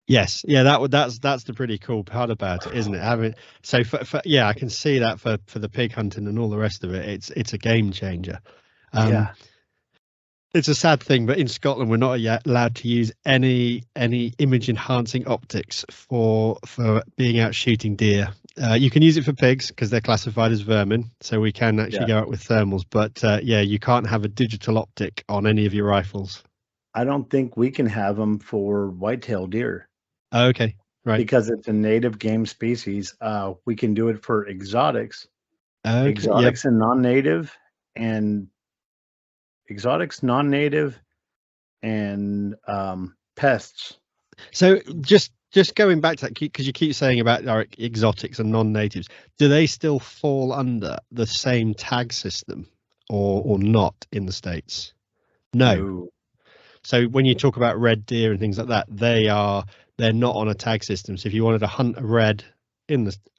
Yes, yeah, that's the pretty cool part about it, isn't it? Having so for yeah, I can see that for the pig hunting and all the rest of it, it's a game changer. Yeah. It's a sad thing, but in Scotland we're not yet allowed to use any image enhancing optics for being out shooting deer. You can use it for pigs because they're classified as vermin, so we can actually go out with thermals. But yeah, you can't have a digital optic on any of your rifles. I don't think we can have them for whitetail deer. Oh, okay, right. Because it's a native game species. We can do it for exotics, Okay, exotics and non-native, and exotics, non-native, and pests. So just going back to that, because you keep saying about our exotics and non-natives, do they still fall under the same tag system or not in the States? No. So when you talk about red deer and things like that, they're not on a tag system. So if you wanted to hunt a red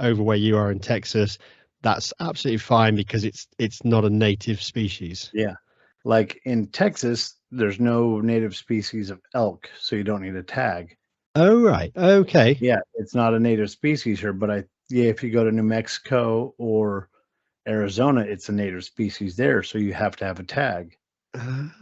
over where you are in Texas, that's absolutely fine because it's not a native species. Yeah. Like in Texas, there's no native species of elk, so you don't need a tag. Oh, right. Okay. Yeah, it's not a native species here, but if you go to New Mexico or Arizona, it's a native species there, so you have to have a tag.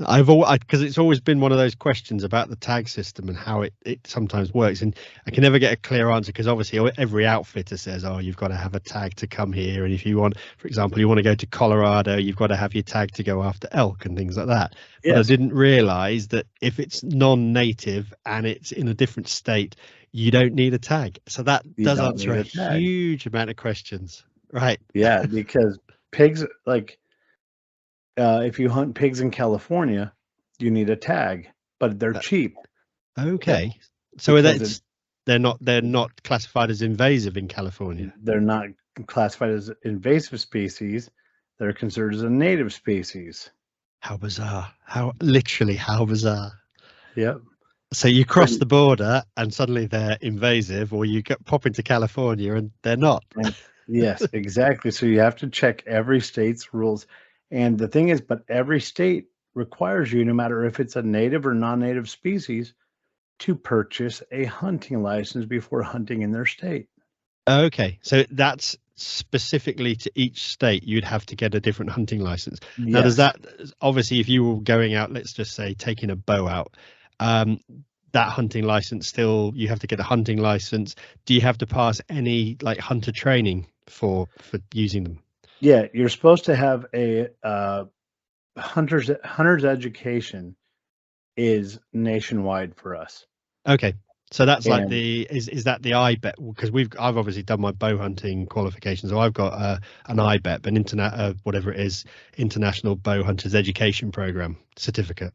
I've always, because it's always been one of those questions about the tag system and how it sometimes works, and I can never get a clear answer because obviously every outfitter says, oh, you've got to have a tag to come here, and if you want, for example, you want to go to Colorado, you've got to have your tag to go after elk and things like that. But I Yes, didn't realize that if it's non-native and it's in a different state, you don't need a tag. So that you does don't answer need a a tag. huge amount of questions, right? Yeah, because pigs, like if you hunt pigs in California, you need a tag, but they're Uh, cheap. Yeah, Okay. So because it, they're not classified as invasive in California. they're not classified as invasive species. They're considered as a native species. How bizarre. How bizarre. Yep. So you cross Pretty. the border and suddenly they're invasive, or you pop into California and they're not. And yes, exactly. So you have to check every state's rules. And the thing is, but every state requires you, no matter if it's a native or non-native species, to purchase a hunting license before hunting in their state. Okay. So that's specifically to each state, you'd have to get a different hunting license. Now, does Yes. that obviously, if you were going out, let's just say taking a bow out, um, that hunting license still, you have to get a hunting license. Do you have to pass any like hunter training for using them? Yeah, you're supposed to have a hunter's education is nationwide for us. Okay. So that's like And the is that the IBET? Because I've obviously done my bow hunting qualifications, so I've got an IBET, an internet whatever it is, International Bow Hunters Education Program certificate.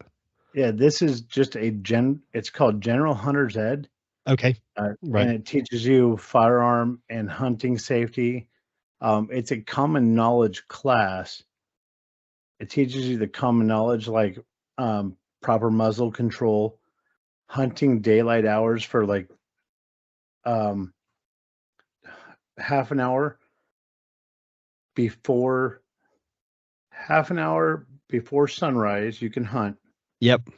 yeah, this is just it's called General Hunter's Ed, Okay, and right. it teaches you firearm and hunting safety. It's a common knowledge class. It teaches you the common knowledge like proper muzzle control, hunting daylight hours for like um, half an hour before half an hour before sunrise. You can hunt. Yep.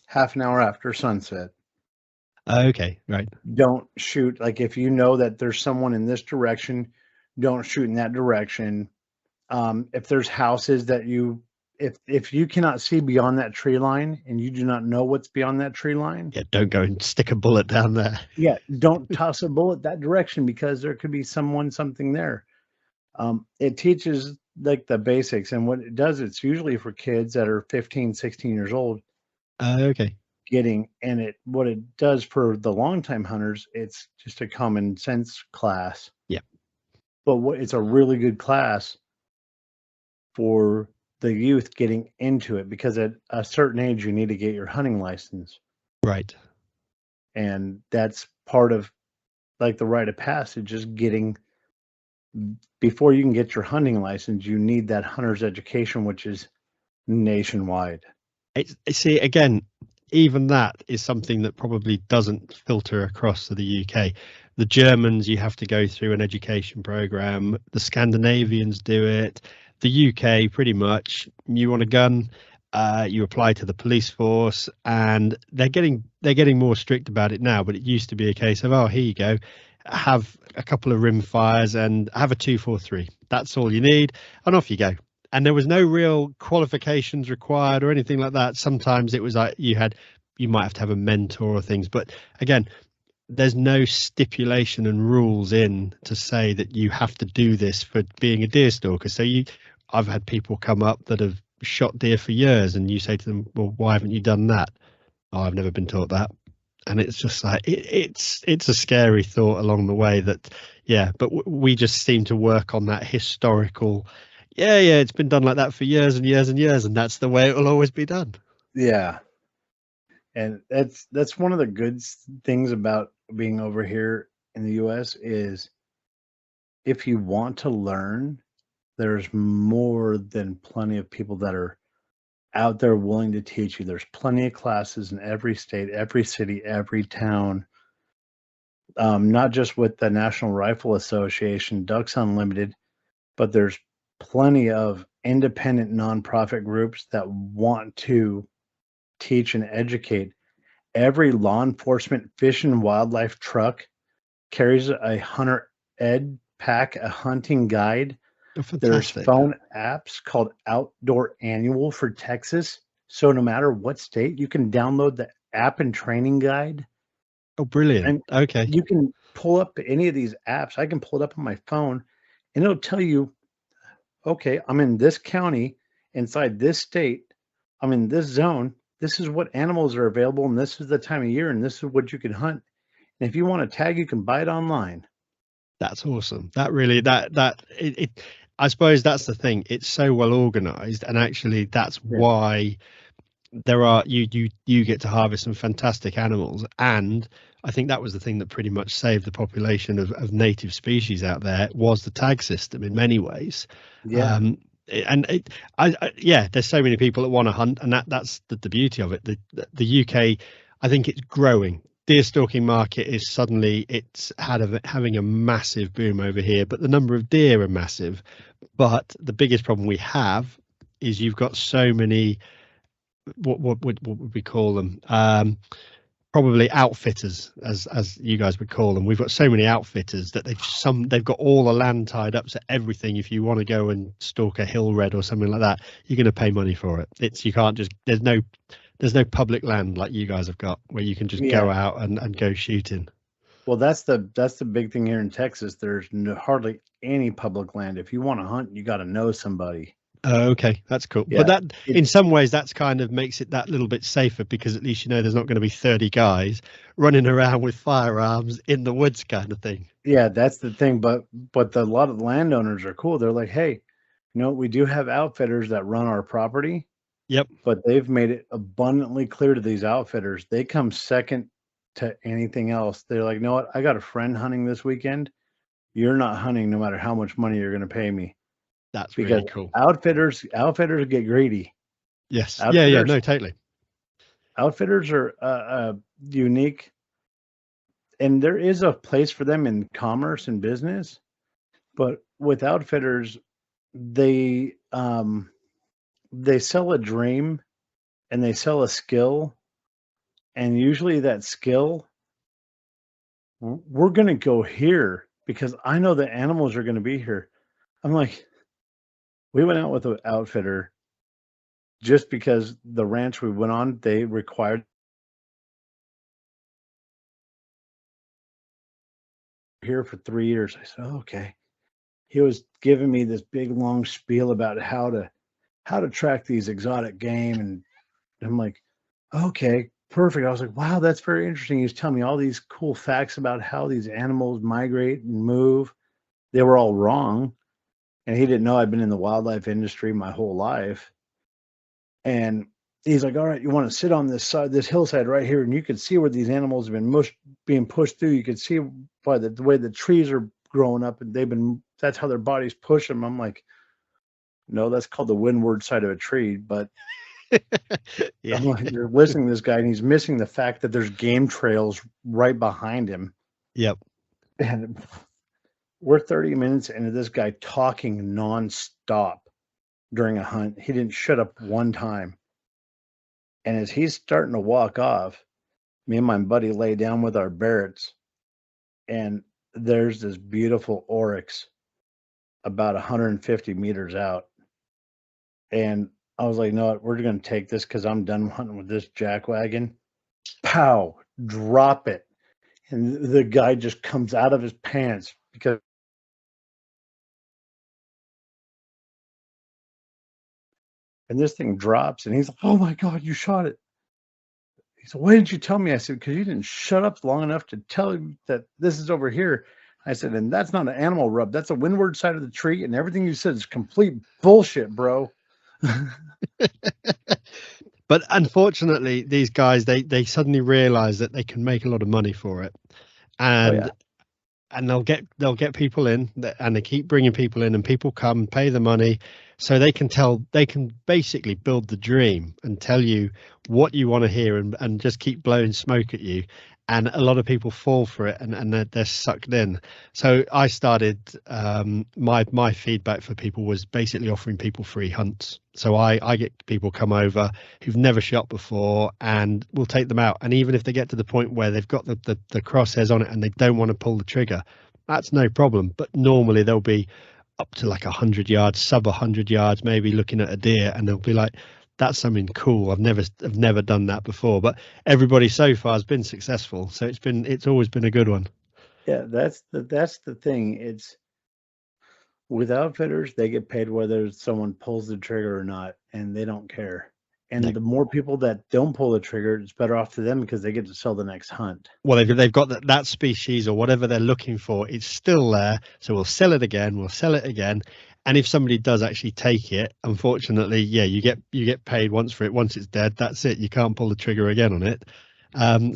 Half an hour after sunset. Okay, right. Don't shoot. Like if you know that there's someone in this direction, don't shoot in that direction. If there's houses that if you cannot see beyond that tree line and you do not know what's beyond that tree line, Yeah, don't go and stick a bullet down there. yeah, don't toss a bullet that direction because there could be something there. It teaches like the basics, and what it does, it's usually for kids that are 15, 16 years old Okay. getting, and it what it does for the longtime hunters, it's just a common sense class. Yeah. But what it's a really good class for the youth getting into it because at a certain age you need to get your hunting license, Right. and that's part of like the rite of passage is getting before you can get your hunting license you need that hunter's education, which is nationwide. See, again, even that is something that probably doesn't filter across to the UK. The Germans, you have to go through an education program. The Scandinavians do it. The UK, pretty much, you want a gun, you apply to the police force, and they're getting more strict about it now. But it used to be a case of, oh, here you go, have a couple of rim fires and have a 243. That's all you need, and off you go. And there was no real qualifications required or anything like that. Sometimes it was like you might have to have a mentor or things, but again, there's no stipulation and rules in to say that you have to do this for being a deer stalker. I've had people come up that have shot deer for years, and you say to them, well, why haven't you done that? Oh, I've never been taught that. And it's just like it's a scary thought along the way that, yeah, but we just seem to work on that historical, yeah, it's been done like that for years and years and years, and that's the way it will always be done. Yeah, and that's one of the things about being over here in the US is if you want to learn, there's more than plenty of people that are out there willing to teach you. There's plenty of classes in every state, every city, every town. Not just with the National Rifle Association, Ducks Unlimited, but there's plenty of independent nonprofit groups that want to teach and educate. Every law enforcement fish and wildlife truck carries a hunter ed pack, a hunting guide. Oh, There's fantastic. phone apps called Outdoor Annual for Texas. So no matter what state, you can download the app and training guide, Oh, brilliant. and Okay. you can pull up any of these apps. I can pull it up on my phone, and it'll tell you, okay, I'm in this county, inside this state, I'm in this zone. This is what animals are available, and this is the time of year, and this is what you can hunt. And if you want a tag, you can buy it online. That's awesome. That really I suppose that's the thing. It's so well organized, and actually that's Yeah. why there are you get to harvest some fantastic animals. And I think that was the thing that pretty much saved the population of native species out there, was the tag system in many ways. Yeah. And yeah, there's so many people that want to hunt, and that's the beauty of it. The UK, I think it's growing. Deer stalking market is suddenly, it's having a massive boom over here, but the number of deer are massive. But the biggest problem we have is you've got so many, what would we call them? Probably outfitters, as you guys would call them. We've got so many outfitters that they've got all the land tied up, so everything, if you want to go and stalk a hill red or something like that, you're going to pay money for it. You can't just, there's no public land like you guys have got where you can just go out and go shooting. Well, that's the big thing here in Texas. There's hardly any public land. If you want to hunt, you got to know somebody. Oh, okay, that's cool. Yeah, But that, in some ways, that's kind of makes it that little bit safer, because at least there's not going to be 30 guys running around with firearms in the woods, kind of thing. Yeah, that's the thing. But a lot of the landowners are cool. They're like, hey, we do have outfitters that run our property. Yep. But they've made it abundantly clear to these outfitters, they come second to anything else. They're like, you know what? I got a friend hunting this weekend. You're not hunting no matter how much money you're going to pay me. That's Because really cool. outfitters get greedy. Yes. Outfitters, Yeah. No, totally. Outfitters are unique, and there is a place for them in commerce and business. But with outfitters, they sell a dream and they sell a skill, and usually that skill, we're going to go here because I know the animals are going to be here. I'm like, we went out with an outfitter just because the ranch we went on, they required here for 3 years. I said, oh, okay. He was giving me this big long spiel about how to track these exotic game, and I'm like, okay, perfect. I was like, wow, that's very interesting. He was telling me all these cool facts about how these animals migrate and move. They were all wrong. And he didn't know I'd been in the wildlife industry my whole life. And he's like, all right, you want to sit on this side, this hillside right here, and you can see where these animals have been being pushed through. You can see by the way the trees are growing up, and that's how their bodies push them. I'm like, no, that's called the windward side of a tree. But Yeah. I'm like, you're listening to this guy, and he's missing the fact that there's game trails right behind him. Yep. And we're 30 minutes into this guy talking nonstop during a hunt. He didn't shut up one time. And as he's starting to walk off, me and my buddy lay down with our Barretts, and there's this beautiful oryx about 150 meters out. And I was like, no, we're going to take this because I'm done hunting with this jackwagon. Pow, drop it. And the guy just comes out of his pants because and this thing drops, and he's like, oh my God, you shot it. He said, why didn't you tell me? I said, because you didn't shut up long enough to tell him that this is over here. I said, and that's not an animal rub. That's a windward side of the tree, and everything you said is complete bullshit, bro. But unfortunately, these guys, they suddenly realize that they can make a lot of money for it. And and they'll get people in, and they keep bringing people in, and people come and pay the money, so they can basically build the dream and tell you what you want to hear, and just keep blowing smoke at you. And a lot of people fall for it, and they're sucked in. So I started, my feedback for people was basically offering people free hunts. So I get people come over who've never shot before, and we'll take them out. And even if they get to the point where they've got the crosshairs on it and they don't want to pull the trigger, that's no problem. But normally they'll be up to like 100 yards, sub 100 yards, maybe looking at a deer, and they'll be like, that's something cool. I've never done that before, but everybody so far has been successful. So it's always been a good one. Yeah, that's the thing. It's with outfitters, they get paid whether someone pulls the trigger or not, and they don't care. No. And the more people that don't pull the trigger, it's better off to them because they get to sell the next hunt. Well, they've got that species or whatever they're looking for. It's still there, so we'll sell it again. We'll sell it again, and if somebody does actually take it, unfortunately, yeah, you get paid once for it. Once it's dead, that's it. You can't pull the trigger again on it.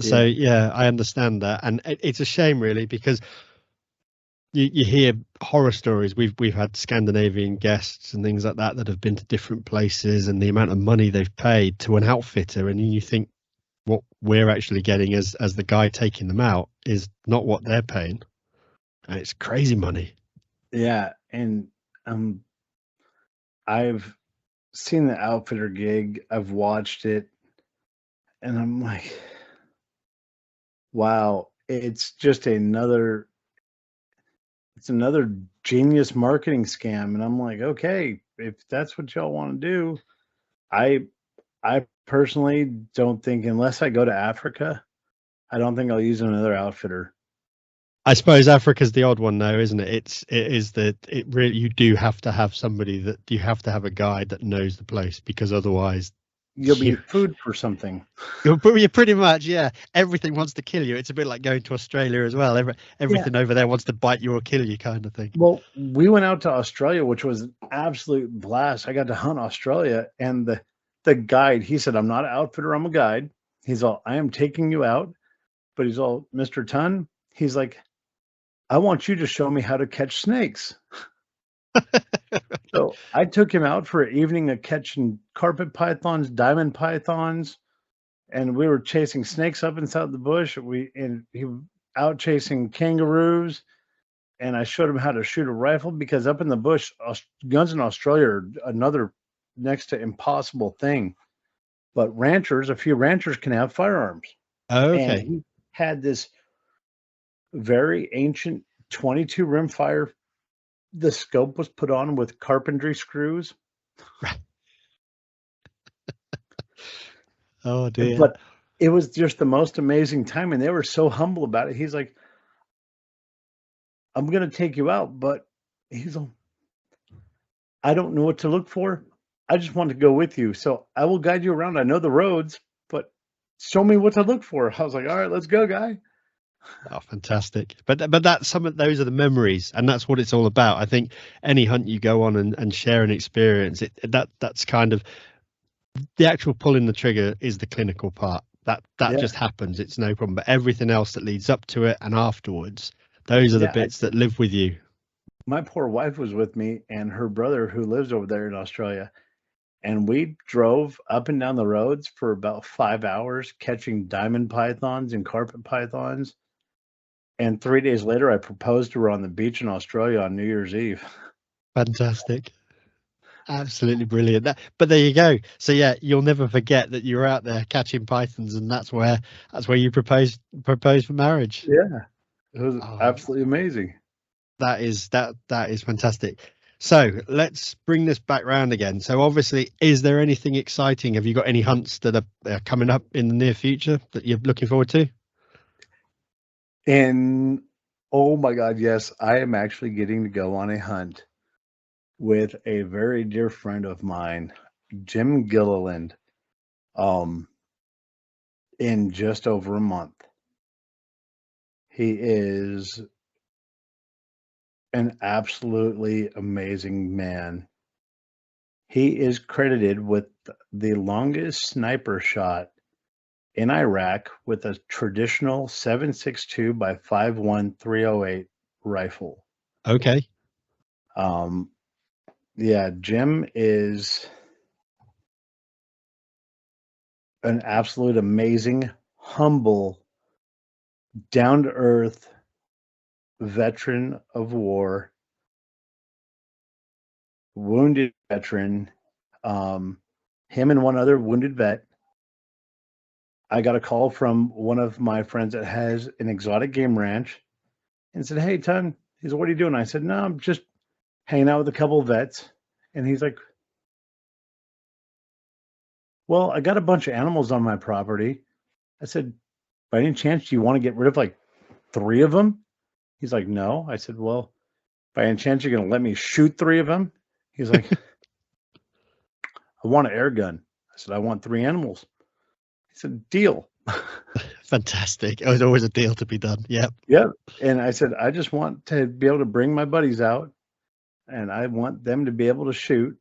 So Yeah. yeah, I understand that, and it's a shame really because you hear horror stories. We've had Scandinavian guests and things like that that have been to different places, and the amount of money they've paid to an outfitter, and you think what we're actually getting as the guy taking them out is not what they're paying, and it's crazy money. Yeah, and I've seen the outfitter gig. I've watched it, and I'm like, wow, it's another genius marketing scam. And I'm like, okay, if that's what y'all want to do, I I personally don't think unless I go to Africa, I don't think I'll use another outfitter. I suppose Africa's the odd one though, isn't it? It really, you do have to have somebody, that you have to have a guide that knows the place, because otherwise You'll be you food for something. you're pretty much, yeah, everything wants to kill you. It's a bit like going to Australia as well. Yeah. Everything over there wants to bite you or kill you, kind of thing. Well, we went out to Australia, which was an absolute blast. I got to hunt Australia, and the guide, he said, "I'm not an outfitter, I'm a guide." He's all, "I am taking you out," but he's all, "Mr. Ton," he's like, "I want you to show me how to catch snakes." So I took him out for an evening of catching carpet pythons, diamond pythons, and we were chasing snakes up inside the bush. He was out chasing kangaroos, and I showed him how to shoot a rifle because up in the bush, guns in Australia are another next to impossible thing. But a few ranchers can have firearms, Oh, and okay. he had this very ancient 22 rimfire. The scope was put on with carpentry screws. Oh dear. But it was just the most amazing time, and they were so humble about it. He's like, "I'm gonna take you out," but he's like, "I don't know what to look for. I just want to go with you, so I will guide you around. I know the roads, but show me what to look for." I was like, "All right, let's go, guy." Oh, fantastic. But that's some of those are the memories, and that's what it's all about. I think any hunt you go on and share an experience, that's kind of the actual pulling the trigger is the clinical part. That Yeah, just happens. It's no problem. But everything else that leads up to it and afterwards, those are the yeah. bits that live with you. My poor wife was with me and her brother who lives over there in Australia, and we drove up and down the roads for about 5 hours catching diamond pythons and carpet pythons, and 3 days later, I proposed to her on the beach in Australia on New Year's Eve. Fantastic. Absolutely brilliant. But there you go. So yeah, you'll never forget that you're out there catching pythons, and that's where you propose for marriage. Yeah, it was Oh, absolutely amazing. that is fantastic. So let's bring this back round again. So obviously, is there anything exciting? Have you got any hunts that are coming up in the near future that you're looking forward to? And oh my god, yes, I am actually getting to go on a hunt with a very dear friend of mine, Jim Gilliland, um, in just over a month. He is an absolutely amazing man. He is credited with the longest sniper shot in Iraq with a traditional 7.62 by 5.1 308 rifle. Okay. Um, yeah, Jim is an absolute amazing, humble, down to earth veteran of war, wounded veteran. Um, Him and one other wounded vet. I got a call from one of my friends that has an exotic game ranch and said, "Hey, Ton," he said, "what are you doing?" I said, "No, I'm just hanging out with a couple of vets." And he's like, well, I got a bunch of animals on my property. I said, by any chance, do you want to get rid of like 3 of them? He's like, no. I said, well, by any chance, you're going to let me shoot 3 of them? He's like, I want an air gun. I said, I want 3 animals. He said, deal. Fantastic. It was always a deal to be done. Yep. Yep. And I said, I just want to be able to bring my buddies out and I want them to be able to shoot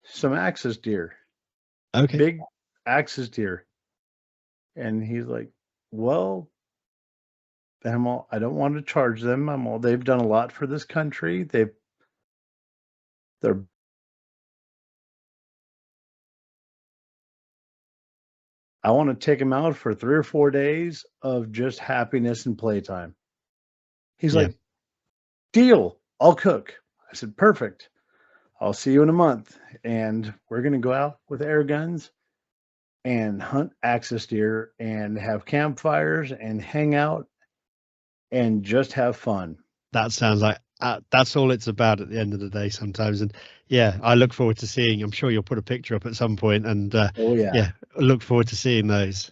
some axis deer, Okay. big axis deer. And he's like, well, I don't want to charge them. They've done a lot for this country. They're I want to take them out for 3 or 4 days of just happiness and playtime. He's Yeah. like, deal, I'll cook. I said, perfect. I'll see you in a month. And we're going to go out with air guns and hunt axis deer and have campfires and hang out and just have fun. That sounds like that's all it's about at the end of the day sometimes. And yeah, I look forward to seeing, I'm sure you'll put a picture up at some point, and Oh, yeah. yeah, I look forward to seeing those.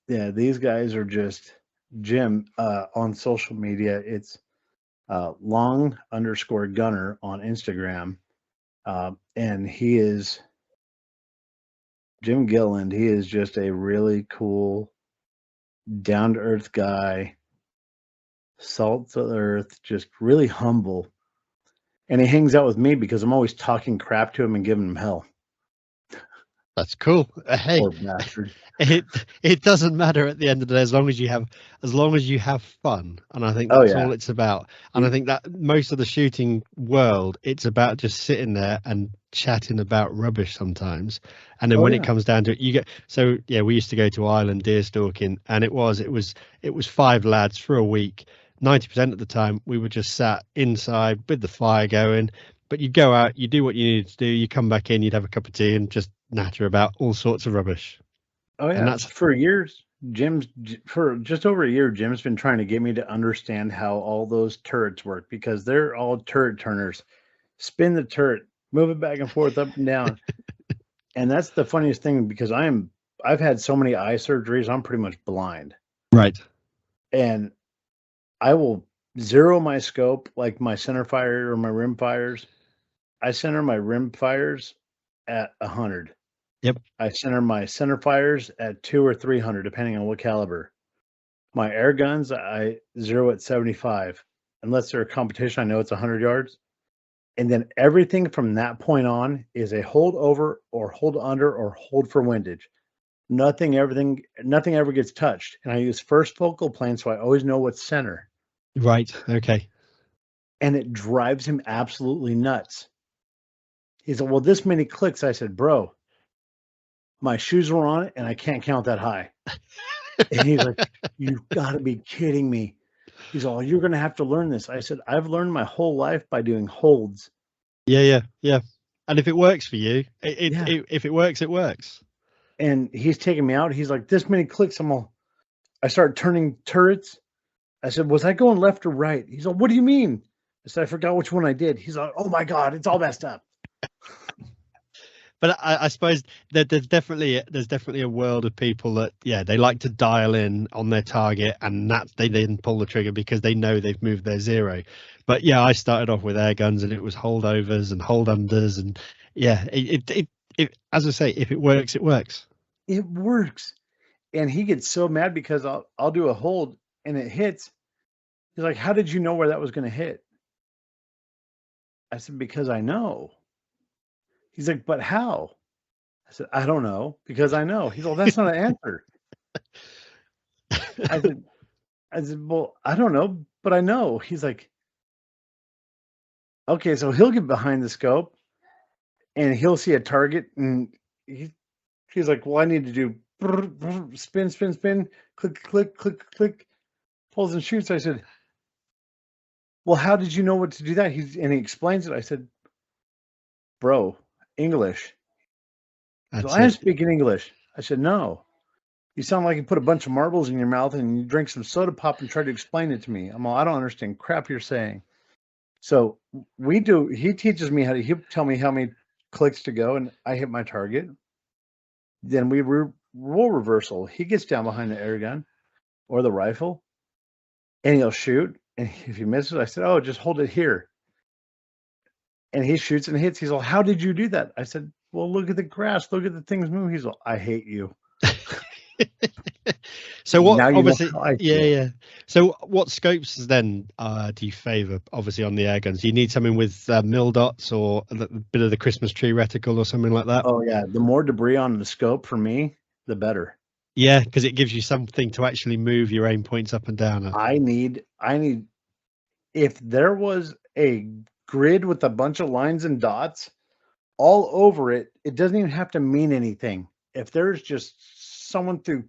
Yeah, these guys are just Jim on social media. It's long_gunner on Instagram. And he is Jim Gilland. He is just a really cool, down to earth guy, salt to the earth, just really humble. And he hangs out with me because I'm always talking crap to him and giving him hell. That's cool. Hey, Poor bastard. it doesn't matter at the end of the day as long as you have fun, and I think that's all it's about. And I think that most of the shooting world, it's about just sitting there and chatting about rubbish sometimes. And then when it comes down to it, you get we used to go to Ireland deer stalking, and it was 5 lads for a week. 90% of the time we were just sat inside with the fire going. But you'd go out, you do what you needed to do, you come back in, you'd have a cup of tea and just natter about all sorts of rubbish. Oh yeah, and that's for years. For just over a year, Jim's been trying to get me to understand how all those turrets work because they're all turret turners. Spin the turret, move it back and forth, up and down. And that's the funniest thing because I've had so many eye surgeries, I'm pretty much blind. right. And I will zero my scope, like my center fire or my rim fires. I center my rim fires at 100. Yep. I center my center fires at 200 or 300, depending on what caliber. My air guns, I zero at 75. Unless they're a competition, I know it's 100 yards. And then everything from that point on is a hold over or hold under or hold for windage. Nothing ever gets touched. And I use first focal plane, so I always know what's center. Right. Okay. And it drives him absolutely nuts. He said, well, this many clicks. I said, bro, my shoes were on it and I can't count that high. And he's like, you've got to be kidding me. He's all, you're going to have to learn this. I said, I've learned my whole life by doing holds. Yeah. And if it works for you, if it works, it works. And he's taking me out. He's like, this many clicks. I started turning turrets. I said, was I going left or right? He's like, what do you mean? I said, I forgot which one I did. He's like, oh my God, it's all messed up. But I suppose that there's definitely a world of people that they like to dial in on their target, and that they then pull the trigger because they know they've moved their zero. But I started off with air guns, and it was holdovers and hold unders, and it as I say, if it works, it works. It works. And he gets so mad because I'll do a hold and it hits. He's like, how did you know where that was going to hit? I said, because I know. He's like, but how? I said, I don't know, because I know. He's like, that's not an answer. I said, well, I don't know, but I know. He's like, okay, so he'll get behind the scope and he'll see a target and he's like, well, I need to do spin, click, click, click, click, pulls and shoots. I said, well, how did you know what to do that? And he explains it. I said, bro, English. So I'm speaking English. I said, no. You sound like you put a bunch of marbles in your mouth and you drink some soda pop and try to explain it to me. I don't understand crap you're saying. So he teaches me he'll tell me how many clicks to go and I hit my target. Then we roll reversal. He gets down behind the air gun or the rifle, and he'll shoot. And if he misses, I said, "Oh, just hold it here." And he shoots and hits. He's like, "How did you do that?" I said, "Well, look at the grass. Look at the things move." He's like, "I hate you." So what? Now you know Obviously, how I yeah, feel. yeah. So what scopes then do you favour? Obviously, on the air guns, do you need something with mil dots or a bit of the Christmas tree reticle or something like that? Oh yeah, the more debris on the scope for me, the better. Yeah, because it gives you something to actually move your aim points up and down at. I need if there was a grid with a bunch of lines and dots all over it, it doesn't even have to mean anything. If there's just someone threw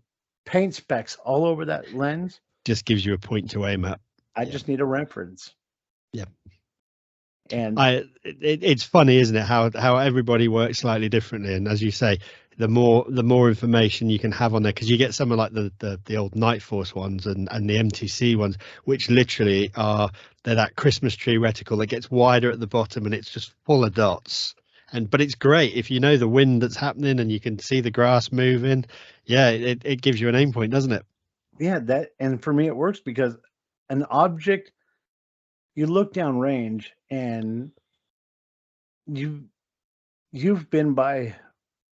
paint specks all over that lens, Just gives you a point to aim at. I Yeah. just need a reference. Yeah. And It's funny, isn't it, how everybody works slightly differently, and as you say, the more information you can have on there, because you get some of like the old Night Force ones and the MTC ones, which literally they're that Christmas tree reticle that gets wider at the bottom and it's just full of dots. But it's great if you know the wind that's happening and you can see the grass moving. Yeah, it gives you an aim point, doesn't it? yeah, and for me it works because an object, you look down range and you've been by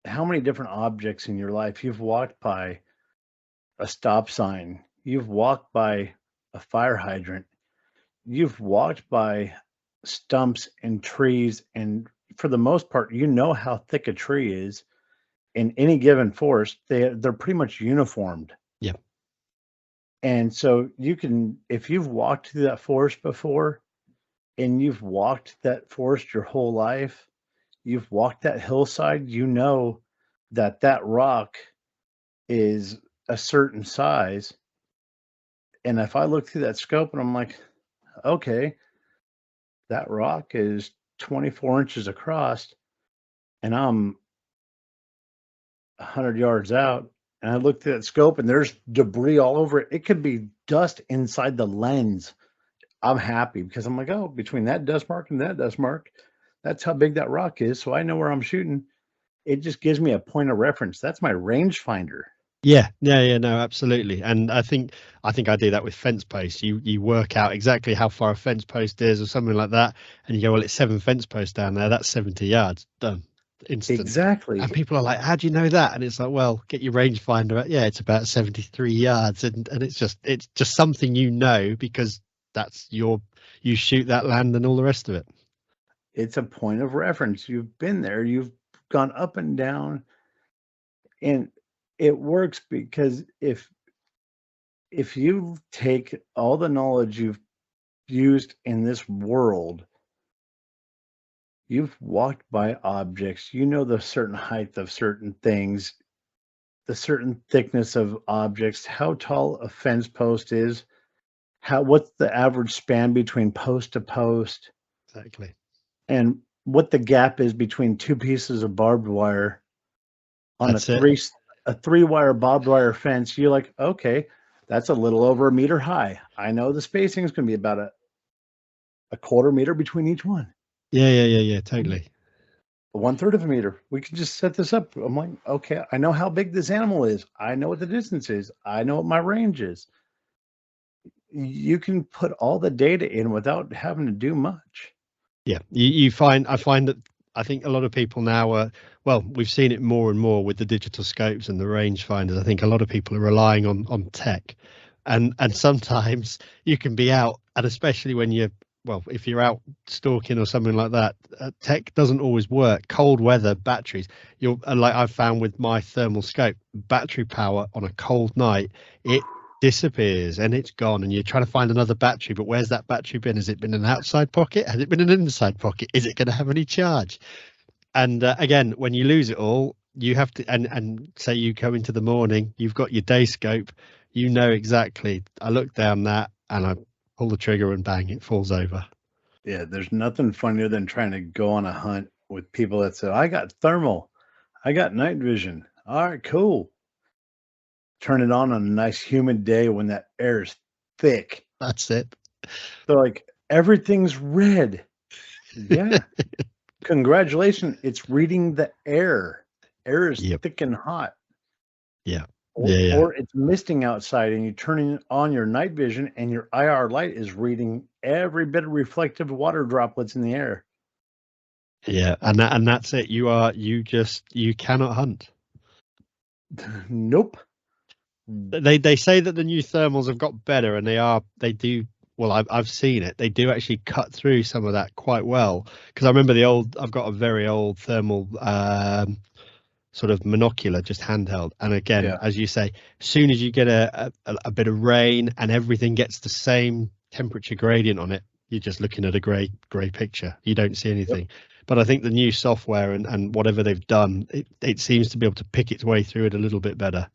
how many different objects in your life? You've walked by a stop sign, you've walked by a fire hydrant, you've walked by stumps and trees, and for the most part, you know how thick a tree is in any given forest. They're pretty much uniformed. Yeah, And so you can, if you've walked through that forest before and you've walked that forest your whole life, you've walked that hillside, you know that that rock is a certain size. And if I look through that scope and I'm like, okay, that rock is 24 inches across and I'm 100 yards out, and I look through that scope and there's debris all over it. It could be dust inside the lens. I'm happy because I'm like, oh, between that dust mark and that dust mark, that's how big that rock is. So I know where I'm shooting. It just gives me a point of reference. That's my rangefinder. yeah, no, absolutely. And I think I do that with fence posts. You work out exactly how far a fence post is or something like that, and you go, well, it's 7 fence posts down there. That's 70 yards. Done, instant. And Exactly. people are like, how do you know that? And it's like, well, get your rangefinder. Yeah, it's about 73 yards, and it's just something you know because that's you shoot that land and all the rest of it. It's a point of reference. You've been there, you've gone up and down, and it works because if you take all the knowledge you've used in this world, you've walked by objects, you know the certain height of certain things, the certain thickness of objects, how tall a fence post is, how what's the average span between post to post, Exactly. and what the gap is between two pieces of barbed wire on That's it. a three wire barbed wire fence. You're like, okay, that's a little over a meter high. I know the spacing is going to be about a quarter meter between each one. Yeah, totally. One third of a meter. We can just set this up. I'm like, okay, I know how big this animal is. I know what the distance is. I know what my range is. You can put all the data in without having to do much. Yeah, I find that I think a lot of people now are, well, we've seen it more and more with the digital scopes and the rangefinders. I think a lot of people are relying on tech, and sometimes you can be out, and especially when you're, well, if you're out stalking or something like that, tech doesn't always work. Cold weather, batteries. You're like I've found with my thermal scope, battery power on a cold night, it disappears and it's gone, and you're trying to find another battery, but where's that battery been? Has it been an outside pocket? Has it been an inside pocket? Is it going to have any charge? And again, when you lose it all, you have to, and say you come into the morning, you've got your day scope, you know exactly, I look down that and I pull the trigger and bang, it falls over. Yeah, there's nothing funnier than trying to go on a hunt with people that say, I got thermal, I got night vision. All right, cool. Turn it on a nice humid day when that air is thick. That's it. They're like, everything's red. Yeah. Congratulations. It's reading the air. Air is Yep. thick and hot. Yeah. Or it's misting outside and you turn on your night vision and your IR light is reading every bit of reflective water droplets in the air. Yeah, and that's it. You cannot hunt. Nope. They say that the new thermals have got better, and they do. Well, I've seen it. They do actually cut through some of that quite well. Because I remember I've got a very old thermal sort of monocular, just handheld. And again, Yeah. as you say, as soon as you get a bit of rain and everything gets the same temperature gradient on it, you're just looking at a grey picture. You don't see anything. But I think the new software and whatever they've done, it seems to be able to pick its way through it a little bit better.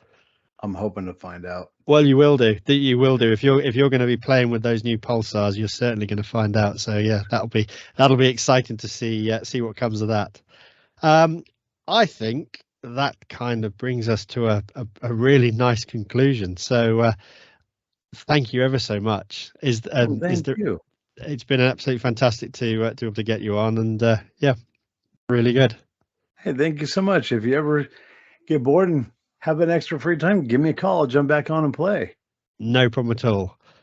I'm hoping to find out. Well, you will do. You will do. If you're going to be playing with those new pulsars, you're certainly going to find out. So yeah, that'll be exciting to see what comes of that. I think that kind of brings us to a really nice conclusion. So thank you ever so much. Thank you. It's been absolutely fantastic to be able to get you on, and yeah, really good. Hey, thank you so much. If you ever get bored and have an extra free time, give me a call. I'll jump back on and play. No problem at all.